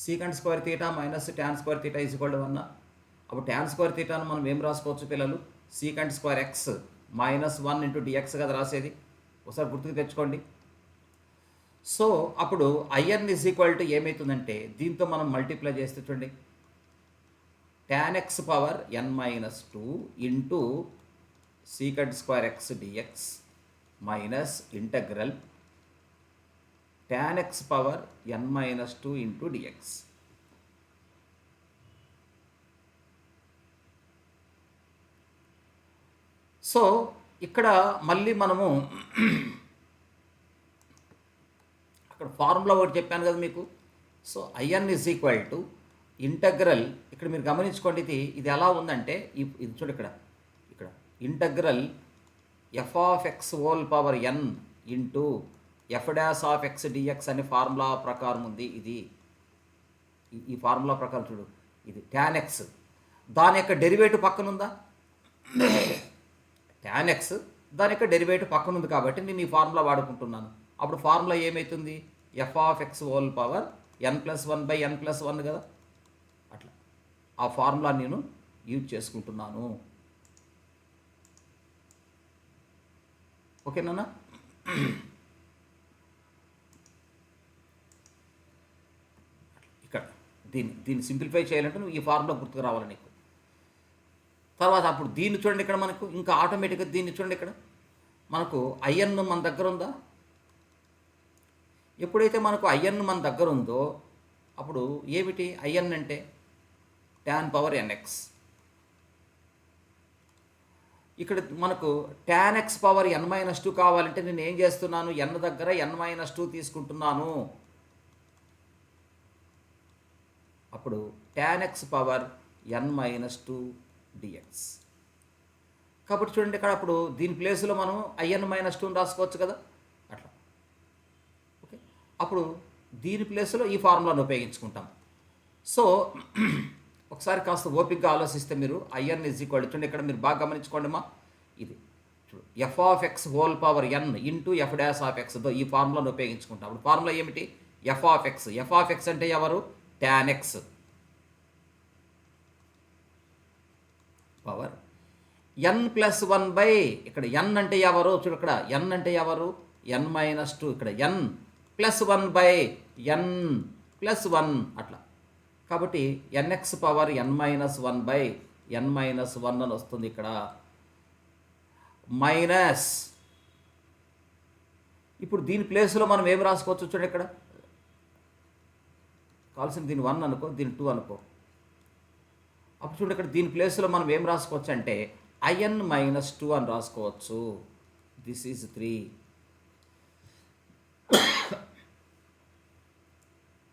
Secant square theta minus tan square theta is equal to 1. అప్పుడు tan స్క్వేర్ తీటాను మనం ఏం రాసుకోవచ్చు పిల్లలు? Secant square x -1 into dx కదా రాసేది. ఒకసారి గుర్తుకు తెచ్చుకోండి. సో అప్పుడు IN ఈజ్ ఈక్వల్ టు ఏమవుతుందంటే దీంతో మనం మల్టిప్లై చేస్తే చూడండి tan x power n-2 into secant square x dx minus integral tan x power n-2 into dx. So ఇక్కడ మళ్ళీ మనము అక్కడ ఫార్ములా ఒకటి చెప్పాను కదా మీకు. So IN is equal to integral, ఇక్కడ మీరు గమనించుకోండి, ఇది ఎలా ఉందంటే ఇది చూడు ఇక్కడ integral f of x whole power n into f dash of x dx అనే ఫార్ములా ప్రకారం ఉంది. ఇది ఈ ఫార్ములా ప్రకారం చూడు, ఇది tan x, దాని యొక్క డెరివేటివ్ పక్కన ఉందా, tan x దాని యొక్క డెరివేటివ్ పక్కన ఉంది కాబట్టి నేను ఈ ఫార్ములా వాడుకుంటున్నాను. అప్పుడు ఫార్ములా ఏమవుతుంది, F of x whole power n+1/n+1 కదా, అట్లా ఆ ఫార్ములా నేను యూజ్ చేసుకుంటున్నాను. ఓకేనా? ఇక్కడ దీన్ని సింప్లిఫై చేయాలంటే నువ్వు ఈ ఫార్ములా గుర్తుకు రావాలి నీకు. తర్వాత అప్పుడు దీన్ని చూడండి, ఇక్కడ మనకు ఇంకా ఆటోమేటిక్గా దీన్ని చూడండి, ఇక్కడ మనకు ఐఎన్ మన దగ్గర ఉందా. ఎప్పుడైతే మనకు ఐఎన్ మన దగ్గర ఉందో అప్పుడు ఏమిటి ఐఎన్ అంటే tan పవర్ nx. ఇక్కడ మనకు tan x పవర్ n-2 కావాలంటే నేను ఏం చేస్తున్నాను, n దగ్గర n-2 తీసుకుంటున్నాను. అప్పుడు tan x power n-2 dx. కాబట్టి చూడండి ఇక్కడ అప్పుడు దీని ప్లేస్లో మనం IN-2 రాసుకోవచ్చు కదా, అట్లా. ఓకే, అప్పుడు దీని ప్లేస్లో ఈ ఫార్ములాను ఉపయోగించుకుంటాం. సో ఒకసారి కాస్త ఓపికగా ఆలోచిస్తే మీరు ఐఎన్ ఈజ్ ఈక్వల్, చూడండి ఇక్కడ మీరు బాగా గమనించుకోండి మా, ఇది చూడు f of x whole power n into f dash of ఎక్స్తో ఈ ఫార్ములాను ఉపయోగించుకుంటాం. అప్పుడు ఫార్ములా ఏమిటి, ఎఫ్ ఆఫ్ ఎక్స్ అంటే ఎవరు, tan x పవర్ n+1 ఇక్కడ n అంటే ఎవరు, చూడు ఇక్కడ n అంటే ఎవరు, n-2, ఇక్కడ n+1/n+1 అట్లా. కాబట్టి nx పవర్ n-1/n-1 అని వస్తుంది. ఇక్కడ మైనస్, ఇప్పుడు దీని ప్లేస్లో మనం ఏం రాసుకోవచ్చు చూడండి, ఇక్కడ కావాల్సింది దీని 1 అనుకో, దీని 2 అనుకో. అప్పుడు చూడండి ఇక్కడ దీని ప్లేస్లో మనం ఏం రాసుకోవచ్చు అంటే IN-2 అని రాసుకోవచ్చు. This is 3.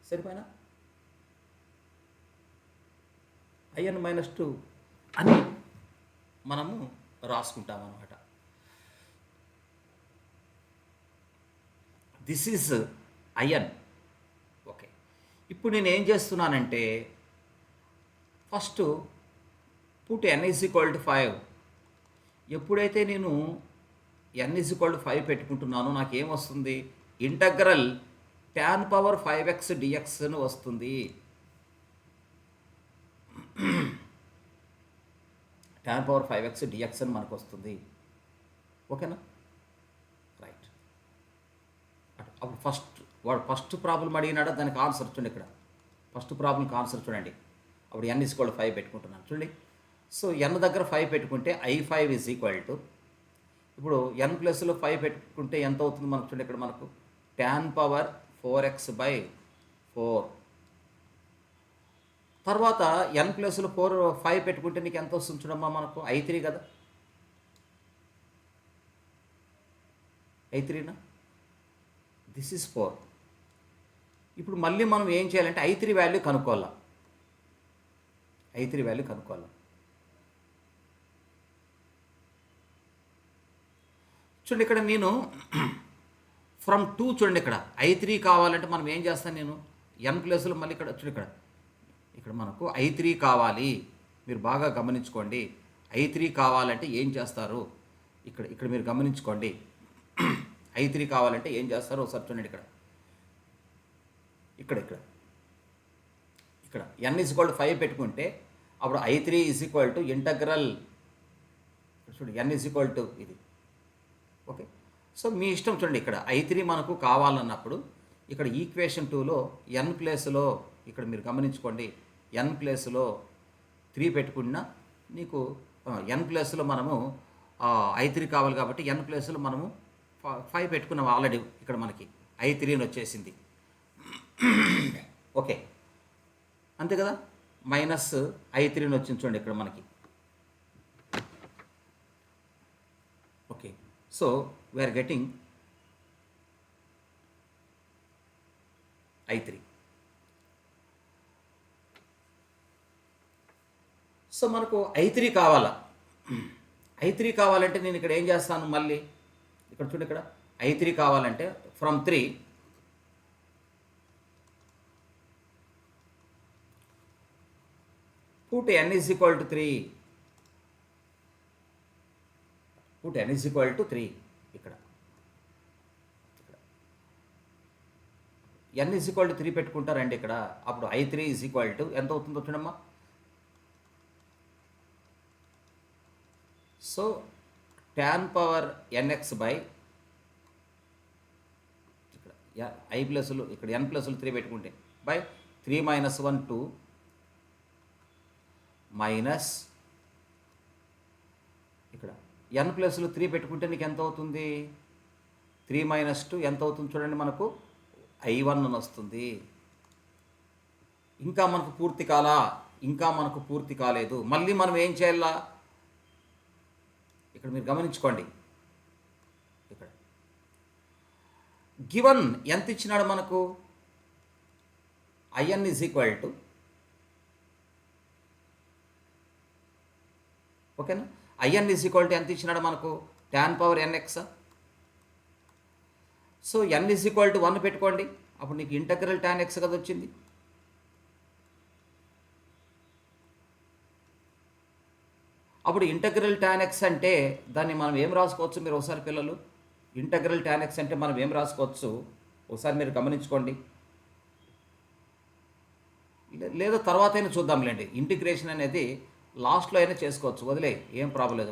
సరిపోయినా IN-2 అని మనము రాసుకుంటాం అన్నమాట. This is IN. ఓకే, ఇప్పుడు నేను ఏం చేస్తున్నానంటే ఫస్ట్ పుట్ n=5. ఎప్పుడైతే నేను n=5 పెట్టుకుంటున్నానో నాకేమొస్తుంది, integral tan power 5x dx అని వస్తుంది. tan పవర్ 5x dx అని మనకు వస్తుంది. ఓకేనా, రైట్. అప్పుడు ఫస్ట్ ప్రాబ్లం అడిగినాడు, దానికి ఆన్సర్ చూడండి, ఇక్కడ ఫస్ట్ ప్రాబ్లంకి ఆన్సర్ చూడండి. అప్పుడు n=5 పెట్టుకుంటున్నాను చూడండి. సో n దగ్గర 5 పెట్టుకుంటే I5 ఈజ్ ఈక్వల్ టు, ఇప్పుడు n ప్లస్లో 5 పెట్టుకుంటే ఎంత అవుతుంది మనకు చూడండి, ఇక్కడ మనకు tan పవర్ 4x/4. తర్వాత n ప్లస్లో 5 పెట్టుకుంటే నీకు ఎంత వస్తుంది చూడమ్మా, మనకు I3 కదా, I3నా, దిస్ ఈజ్ 4. ఇప్పుడు మళ్ళీ మనం ఏం చేయాలంటే I3 వాల్యూ కనుక్కోవాలి. చూడండి ఇక్కడ నేను ఫ్రమ్ 2 చూడండి, ఇక్కడ I3 కావాలంటే మనం ఏం చేస్తాను, నేను n ప్లేస్లో మళ్ళీ ఇక్కడ చూడండి, ఇక్కడ మనకు I3 కావాలి. మీరు బాగా గమనించుకోండి, I3 కావాలంటే ఏం చేస్తారు, ఇక్కడ మీరు గమనించుకోండి, I3 కావాలంటే ఏం చేస్తారో ఒకసారి చూడండి. ఇక్కడ n=5 పెట్టుకుంటే అప్పుడు I3 ఇంటగ్రల్ చూడండి n ఇది. ఓకే, సో మీ ఇష్టం చూడండి, ఇక్కడ I3 మనకు కావాలన్నప్పుడు ఇక్కడ ఈక్వేషన్ 2లో n ప్లేస్లో ఇక్కడ మీరు గమనించుకోండి, n ప్లేస్లో 3 పెట్టుకున్నా నీకు n ప్లేస్లో మనము I3 కావాలి కాబట్టి n ప్లేస్లో మనము 5 పెట్టుకున్నాం ఆల్రెడీ. ఇక్కడ మనకి I3 అని వచ్చేసింది. ఓకే, అంతే కదా, మైనస్ I3 అని వచ్చింది చూడండి ఇక్కడ మనకి. Okay, so we're getting I3. So మనకు I3 కావాలా. I3 కావాలంటే నేను ఇక్కడ ఏం చేస్తాను, మళ్ళీ ఇక్కడ చూడు, ఇక్కడ I3 కావాలంటే from 3 put n is equal to 3, put n is equal to 3 ఇక్కడ n is equal to 3 పెట్టుకుంటారండి ఇక్కడ. అప్పుడు I3 is equal to ఎంత అవుతుందో చూడమ్మా. So tan power nx by ఇక్కడ I ప్లస్లు ఇక్కడ n ప్లస్లు 3 పెట్టుకుంటే బై 3 - 1 2 మైనస్ ఇక్కడ n ప్లస్లు 3 పెట్టుకుంటే నీకు ఎంత అవుతుంది, 3 - 2 ఎంత అవుతుంది చూడండి, మనకు I1 అని వస్తుంది. ఇంకా మనకు పూర్తి కాలేదు. మళ్ళీ మనం ఏం చేయాలా, ఇక్కడ మీరు గమనించుకోండి, ఇక్కడ గివన్ ఎంత ఇచ్చినాడు మనకు, IN ఈజ్ ఈక్వల్ టు, ఓకేనా, IN ఈజ్ ఈక్వల్ టు ఎంత ఇచ్చినాడు మనకు, tan power nx. So n is equal to 1 పెట్టుకోండి, అప్పుడు నీకు ఇంటగ్రల్ tan x కదా వచ్చింది. అప్పుడు ఇంటగ్రల్ tan x అంటే దాన్ని మనం ఏం రాసుకోవచ్చు, మీరు ఒకసారి పిల్లలు, ఇంటగ్రల్ tan x అంటే మనం ఏం రాసుకోవచ్చు ఒకసారి మీరు గమనించుకోండి, లేదా తర్వాత అయినా చూద్దాంలేండి. ఇంటిగ్రేషన్ అనేది లాస్ట్లో అయినా చేసుకోవచ్చు, వదిలే, ఏం ప్రాబ్లం లేదు.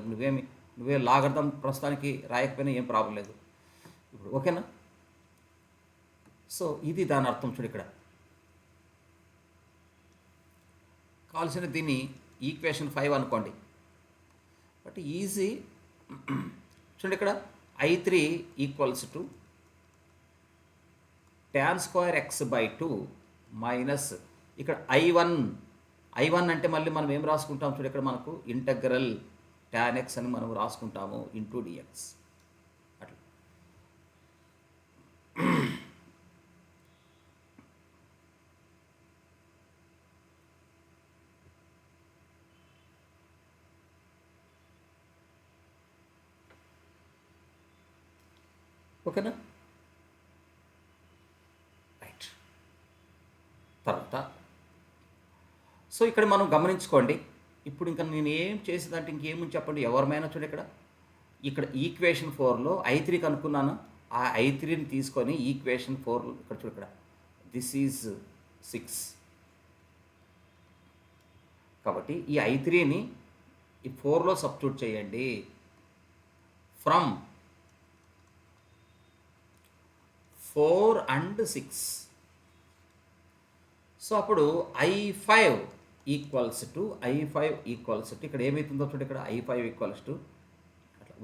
నువ్వే లాగర్థం ప్రస్తుతానికి రాయకపోయినా ఏం ప్రాబ్లం లేదు ఇప్పుడు, ఓకేనా. సో ఇది దాని అర్థం చూడు, ఇక్కడ కావాల్సిన దీన్ని ఈక్వేషన్ 5 అనుకోండి, బట్ ఈజీ. చూడండి ఇక్కడ I3 equals to tan square x by 2 minus ఇక్కడ I1 అంటే మళ్ళీ మనం ఏం రాసుకుంటాం చూడు, ఇక్కడ మనకు ఇంటగ్రల్ tan x అని మనం రాసుకుంటాము ఇంటూ dx అట్లా. ఓకేనా, రైట్. తర్వాత సో ఇక్కడ మనం గమనించుకోండి, ఇప్పుడు ఇంకా నేను ఏం చేసేదంటే ఇంకేమని చెప్పండి, ఎవరిమైనా చూడండి, ఇక్కడ ఈక్వేషన్ 4లో I3 కనుక్కున్నాను, ఆ I3ని తీసుకొని ఈక్వేషన్ 4 ఇక్కడ చూడు, ఇక్కడ దిస్ ఈజ్ 6. కాబట్టి ఈ I3ని ఈ 4లో సబ్స్టిట్యూట్ చేయండి. From 4 and 6. సో అప్పుడు I5 ఈక్వల్స్ టు ఇక్కడ ఏమవుతుందో చూడండి, ఇక్కడ I5 equals to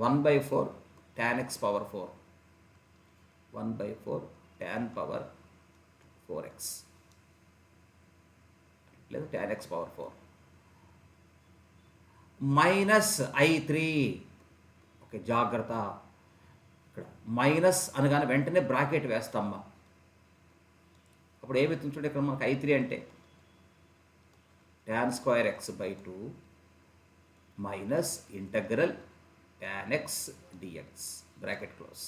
1/4 tan x power 4, 1/4 tan power 4x లేదా tan x power 4 minus I3. Okay, జాగ్రత్త, ఇక్కడ మైనస్ అనగానే వెంటనే బ్రాకెట్ వేస్తామ్మా. అప్పుడు ఏమవుతుంది చూడండి, ఇక్కడ మనకు I3 అంటే tan square x by 2 minus integral tan x dx bracket close.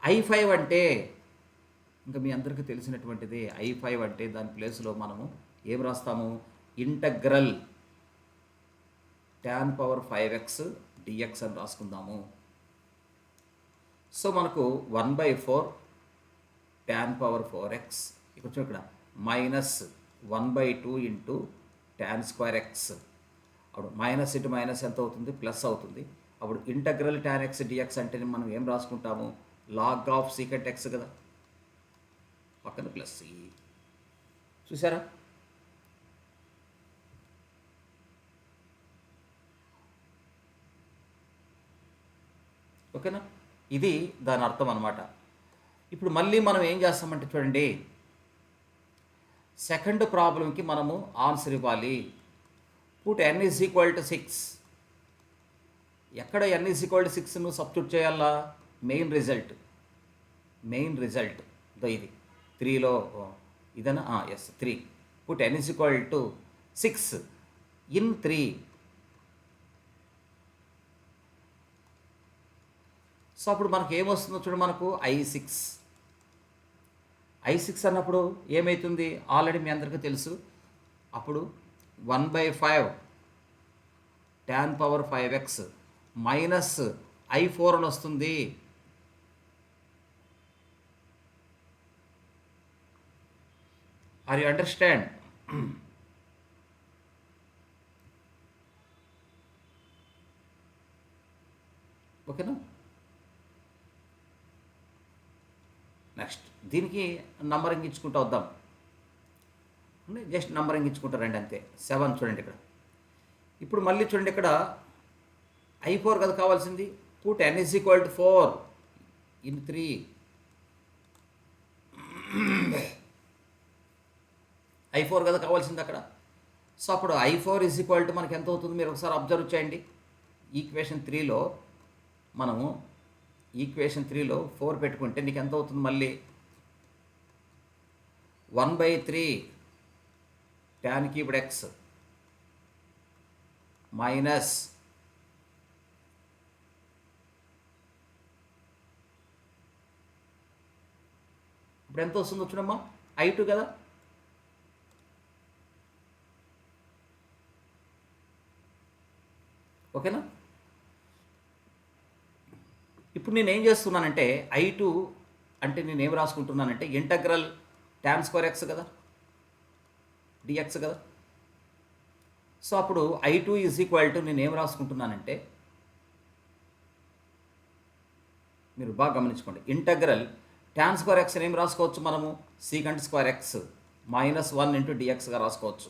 I5 అంటే ఇంకా మీ అందరికీ తెలిసినటువంటిది, I5 అంటే దాని ప్లేస్లో మనము ఏం రాస్తాము, integral tan power 5x dx అని రాసుకుందాము. సో మనకు 1/4 tan పవర్ 4x ఇక్కడ చూడ, ఇక్కడ minus 1/2 into tan square x. అప్పుడు మైనస్ ఇటు మైనస్ ఎంత అవుతుంది, ప్లస్ అవుతుంది. అప్పుడు ఇంటగ్రల్ tan x dx అంటే మనం ఏం రాసుకుంటాము, లాగ్ ఆఫ్ సీకెంట్ x కదా, పక్కన ప్లస్ c. చూసారా, ఓకేనా, ఇది దాని అర్థం అన్నమాట. ఇప్పుడు మళ్ళీ మనం ఏం చేస్తామంటే చూడండి, సెకండ్ ప్రాబ్లంకి మనము ఆన్సర్ ఇవ్వాలి. Put n is equal to 6. ఎక్కడ n ఈజ్ ఈక్వల్ టు 6 నువ్వు సబ్స్టిట్యూట్ చేయాలా, మెయిన్ రిజల్ట్ ఇది 3లో ఇదనా S 3 put n is equal to 6 in 3. So అప్పుడు మనకు ఏమొస్తుందో చూడు, మనకు I6 అన్నప్పుడు ఏమవుతుంది ఆల్రెడీ మీ అందరికీ తెలుసు. అప్పుడు 1/5 tan power 5x minus I4 అని వస్తుంది. Are you understand? ఓకేనా? నెక్స్ట్ దీనికి నంబరింగ్ ఇచ్చుకుంటూ వద్దాం. జస్ట్ నంబరింగ్ ఇచ్చుకుంటారండి అంతే. 7 చూడండి ఇక్కడ. ఇప్పుడు మళ్ళీ చూడండి ఇక్కడ I4 కదా కావాల్సింది. Put n is equal to 4 in 3. I4 కదా కావాల్సింది అక్కడ. సో అప్పుడు I4 ఈజ్ ఈక్వల్ టు మనకి ఎంత అవుతుంది మీరు ఒకసారి అబ్జర్వ్ చేయండి. ఈక్వేషన్ 3లో మనము ఈక్వేషన్ 3లో 4 పెట్టుకుంటే నీకు ఎంత అవుతుంది మళ్ళీ 1/3 tan క్యూబ్డ్ x మైనస్ ఇప్పుడు ఎంత వస్తుంది చూడమ్మా I2 కదా. ఓకేనా? ఇప్పుడు నేను ఏం చేస్తున్నానంటే I2 అంటే నేను ఏం రాసుకుంటున్నానంటే ఇంటగ్రల్ tan స్క్వేర్ x కదా, dx కదా. సో అప్పుడు I2 ఈజ్ ఈక్వల్ టు నేను ఏం రాసుకుంటున్నానంటే మీరు బాగా గమనించుకోండి. ఇంటగ్రల్ tan స్క్వేర్ x ఏం రాసుకోవచ్చు మనము secant square x minus 1 into dxగా రాసుకోవచ్చు.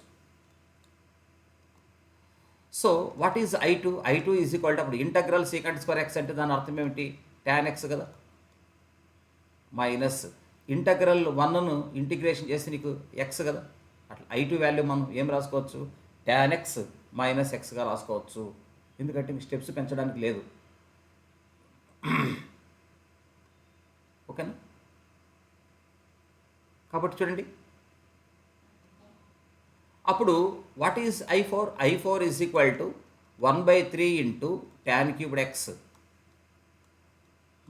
So what is I2? I2 is equal to అప్పుడు ఇంటగ్రల్ సీకంట్ స్క్వేర్ x అంటే దాని అర్థం ఏమిటి tan x కదా, మైనస్ ఇంటగ్రల్ 1ను ఇంటిగ్రేషన్ చేసి నీకు x కదా. అట్లా I2 వాల్యూ మనం ఏం రాసుకోవచ్చు tan x మైనస్ xగా రాసుకోవచ్చు. ఎందుకంటే మీకు స్టెప్స్ పెంచడానికి లేదు. ఓకేనా? కాబట్టి చూడండి అప్పుడు what is I4? I4 is equal to 1/3 into tan cubed x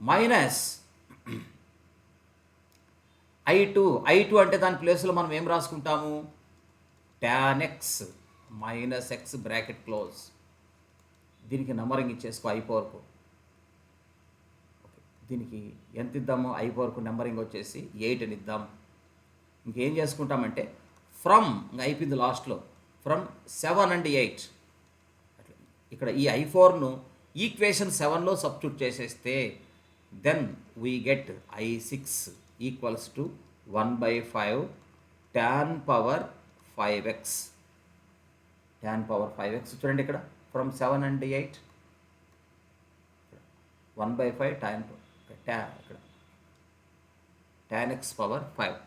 minus I2 అంటే దాని ప్లేస్లో మనం ఏం రాసుకుంటాము tan x minus x bracket close. దీనికి నంబరింగ్ ఇచ్చేసుకో I4కు. ఓకే, దీనికి ఎంత ఇద్దాము I4కు నెంబరింగ్ వచ్చేసి 8 అని ఇద్దాం. ఇంకేం చేసుకుంటామంటే ఫ్రమ్ ఇంకా అయిపోయింది లాస్ట్లో ఫ్రమ్ 7 అండ్ 8 అట్లా ఇక్కడ ఈ I4ను ఈక్వేషన్ 7లో సబ్స్టిట్యూట్ చేసేస్తే then we get I6 equals to 1/5 tan power 5x. tan power 5x చూడండి ఇక్కడ ఫ్రమ్ 7 అండ్ 8 1/5 ఇక్కడ tan x పవర్ 5.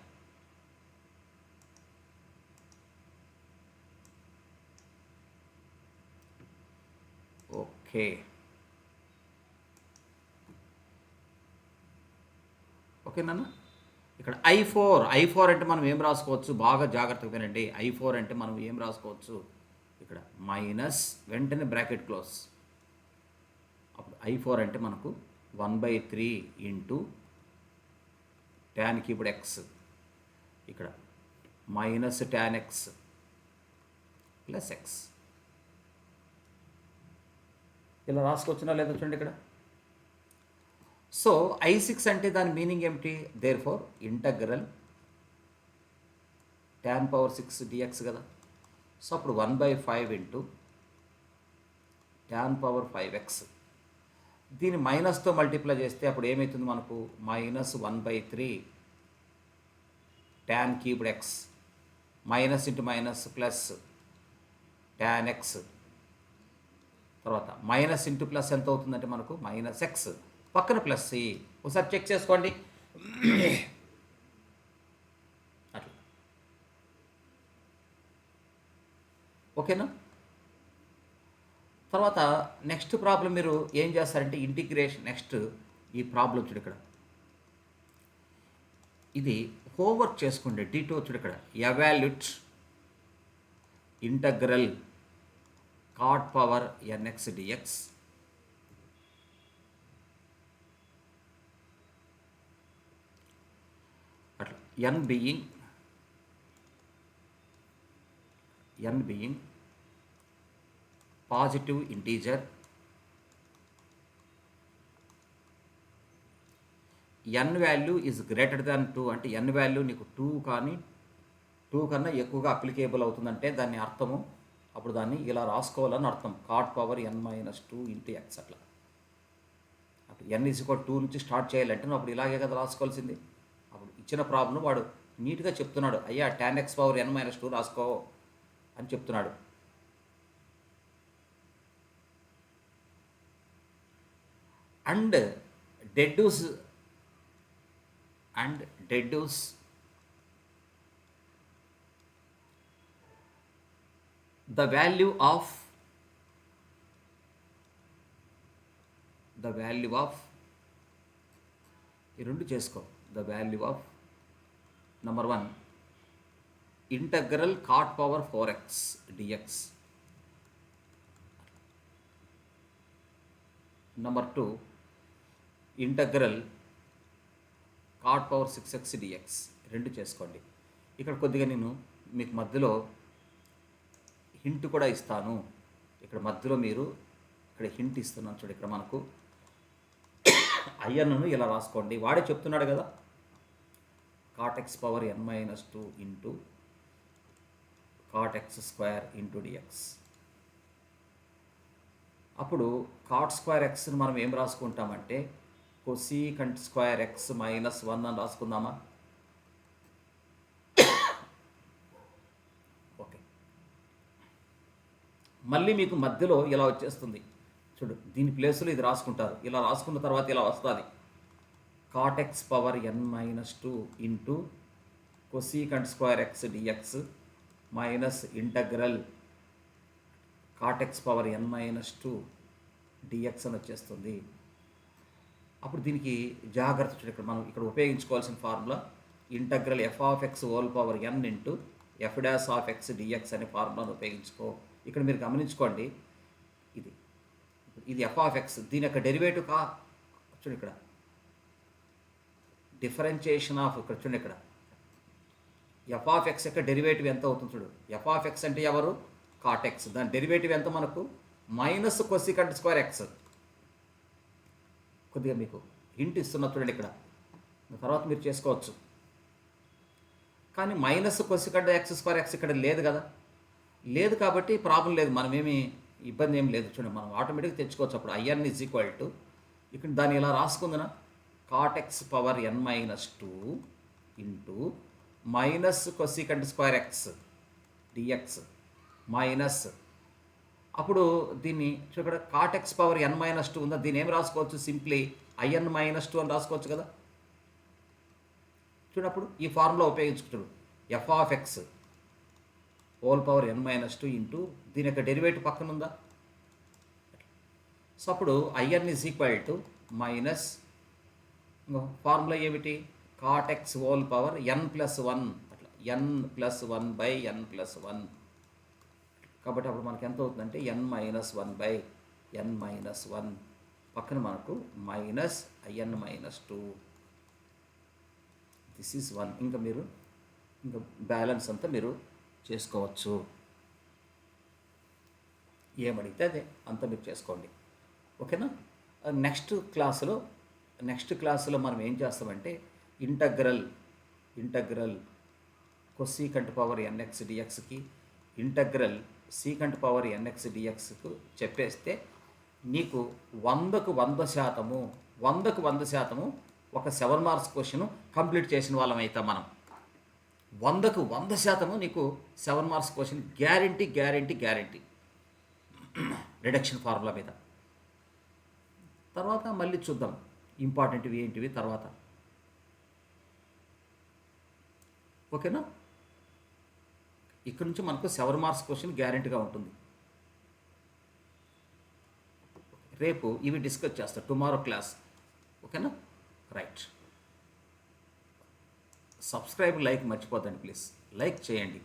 ఓకే, ఓకేనా? ఇక్కడ I4 అంటే మనం ఏం రాసుకోవచ్చు బాగా జాగ్రత్తగా వినండి. I4 అంటే మనం ఏం రాసుకోవచ్చు ఇక్కడ మైనస్ వెంటనే బ్రాకెట్ క్లోజ్. అప్పుడు I4 అంటే మనకు 1/3 ఇంటూ tan క్యూబ్డ్ x ఇక్కడ minus tan x plus x. ఇలా రాసుకోవచ్చునా లేదా చూడండి ఇక్కడ. సో I6 అంటే దాని మీనింగ్ ఏమిటి? Therefore integral tan power 6 dx కదా. సో అప్పుడు 1/5 ఇంటూ tan పవర్ 5x దీన్ని మైనస్తో మల్టిప్లై చేస్తే అప్పుడు ఏమవుతుంది మనకు minus 1/3 tan cubed x minus into minus plus tan x. తర్వాత మైనస్ ఇంటూ ప్లస్ ఎంత అవుతుందంటే మనకు మైనస్ x పక్కన ప్లస్ సి. ఒకసారి చెక్ చేసుకోండి. అట్లా ఓకేనా? తర్వాత నెక్స్ట్ ప్రాబ్లం మీరు ఏం చేస్తారంటే ఇంటిగ్రేషన్. నెక్స్ట్ ఈ ప్రాబ్లం చూడు ఇక్కడ ఇది హోంవర్క్ చేసుకోండి. D2 వచ్చాడు ఇక్కడ, evaluate integral cot power nx dx అట్లా n being positive integer, n value is greater than 2 అంటే n వాల్యూ నీకు 2 కానీ 2 కన్నా ఎక్కువగా అప్లికేబుల్ అవుతుందంటే దాని అర్థము, అప్పుడు దాన్ని ఇలా రాసుకోవాలని అర్థం, cot power n-2 into X. అట్లా అప్పుడు n ఈజ్ ఈక్వల్ 2 నుంచి స్టార్ట్ చేయాలంటే నువ్వు అప్పుడు ఇలాగే కదా రాసుకోవాల్సింది. అప్పుడు ఇచ్చిన ప్రాబ్లం వాడు నీట్గా చెప్తున్నాడు, అయ్యా tan x పవర్ n-2 రాసుకో అని చెప్తున్నాడు. And deduce the value of ఈ రెండు చేసుకో. the value of number 1 integral cot power 4x dx, number 2 integral cot power 6x dx. రెండు చేసుకోండి. ఇక్కడ కొద్దిగా నేను మీకు మధ్యలో హింట్ కూడా ఇస్తాను. ఇక్కడ మధ్యలో మీరు ఇక్కడ హింట్ ఇస్తున్నాను చూడండి. ఇక్కడ మనకు ఐఎన్ను ఇలా రాసుకోండి. వాడే చెప్తున్నాడు కదా, cot x power n-2 into cot x square into dx. అప్పుడు cot స్క్వేర్ ఎక్స్ని మనం ఏం రాసుకుంటామంటే cosecant స్క్వేర్ ఎక్స్ -1 అని రాసుకుందామా? ఓకే, మళ్ళీ మీకు మధ్యలో ఇలా వచ్చేస్తుంది చూడు, దీని ప్లేస్లో ఇది రాసుకుంటారు. ఇలా రాసుకున్న తర్వాత ఇలా వస్తుంది, cot x power n-2 into cosecant square X dx minus integral cot x power n-2 dx అని వచ్చేస్తుంది. అప్పుడు దీనికి జాగ్రత్త చూడండి, ఇక్కడ మనం ఇక్కడ ఉపయోగించుకోవాల్సిన formula integral f(x) whole power n into f' dx అనే ఫార్ములాను ఉపయోగించుకో. ఇక్కడ మీరు గమనించుకోండి, ఇది f(x), దీని యొక్క డెరివేటివ్ చూడండి ఇక్కడ డిఫరెన్షియేషన్ ఆఫ్, ఇక్కడ చూడండి ఇక్కడ f(x) యొక్క డెరివేటివ్ ఎంత అవుతుంది చూడు. f(x) అంటే ఎవరు? cot x. దాని డెరివేటివ్ ఎంత మనకు? Minus cosecant square X. కొద్దిగా మీకు హింట్ ఇస్తున్నా చూడండి, ఇక్కడ తర్వాత మీరు చేసుకోవచ్చు. కానీ minus cosecant x square X ఇక్కడ లేదు కదా, లేదు కాబట్టి ప్రాబ్లం లేదు, మనమేమి ఇబ్బంది ఏం లేదు. చూడండి, మనం ఆటోమేటిక్గా తెచ్చుకోవచ్చు. అప్పుడు ఐఎన్ ఈజ్ ఈక్వల్ టు, ఇక్కడ దాన్ని ఇలా రాసుకుందినా, cot x power n-2 into minus cosecant square X dx minus, అప్పుడు దీన్ని ఇక్కడ cot x పవర్ n-2 ఉందా, దీన్ని ఏం రాసుకోవచ్చు? సింప్లీ in-2 అని రాసుకోవచ్చు కదా. చూడప్పుడు ఈ ఫార్ములా ఉపయోగించుకుంటాడు, f(x) whole power n-2 into దీని యొక్క డెరివేటివ్ పక్కన ఉందా. సో అప్పుడు in is equal to minus formula ఏమిటి? cot x whole power n+1, అట్లా n+1/n+1. కాబట్టి అప్పుడు మనకి ఎంత అవుతుందంటే n-1/n-1 పక్కన మనకు మైనస్ in-2. This is 1. ఇంకా మీరు ఇంకా బ్యాలెన్స్ అంతా మీరు చేసుకోవచ్చు, ఏమడిగితే అదే అంతా మీరు చేసుకోండి. ఓకేనా? నెక్స్ట్ క్లాసులో మనం ఏం చేస్తామంటే ఇంటగ్రల్ cosecant పవర్ nx dxకి ఇంటగ్రల్ secant పవర్ nx dxకు చెప్పేస్తే నీకు 100కు 100% ఒక 7 మార్క్స్ క్వశ్చన్ కంప్లీట్ చేసిన వాళ్ళం అయితే మనం 100కు 100% నీకు 7 marks question guarantee reduction formula మీద. తర్వాత మళ్ళీ చూద్దాం ఇంపార్టెంట్వి ఏంటివి తర్వాత. ఓకేనా? ఇక్కడ నుంచి మనకు 7 మార్క్స్ క్వశ్చన్ గ్యారెంటీగా ఉంటుంది. రేపు ఇవి డిస్కస్ చేస్తా, టుమారో క్లాస్. ఓకేనా? రైట్. సబ్స్క్రైబ్ లైక్ మర్చిపోతండి ప్లీజ్. లైక్ చేయండి.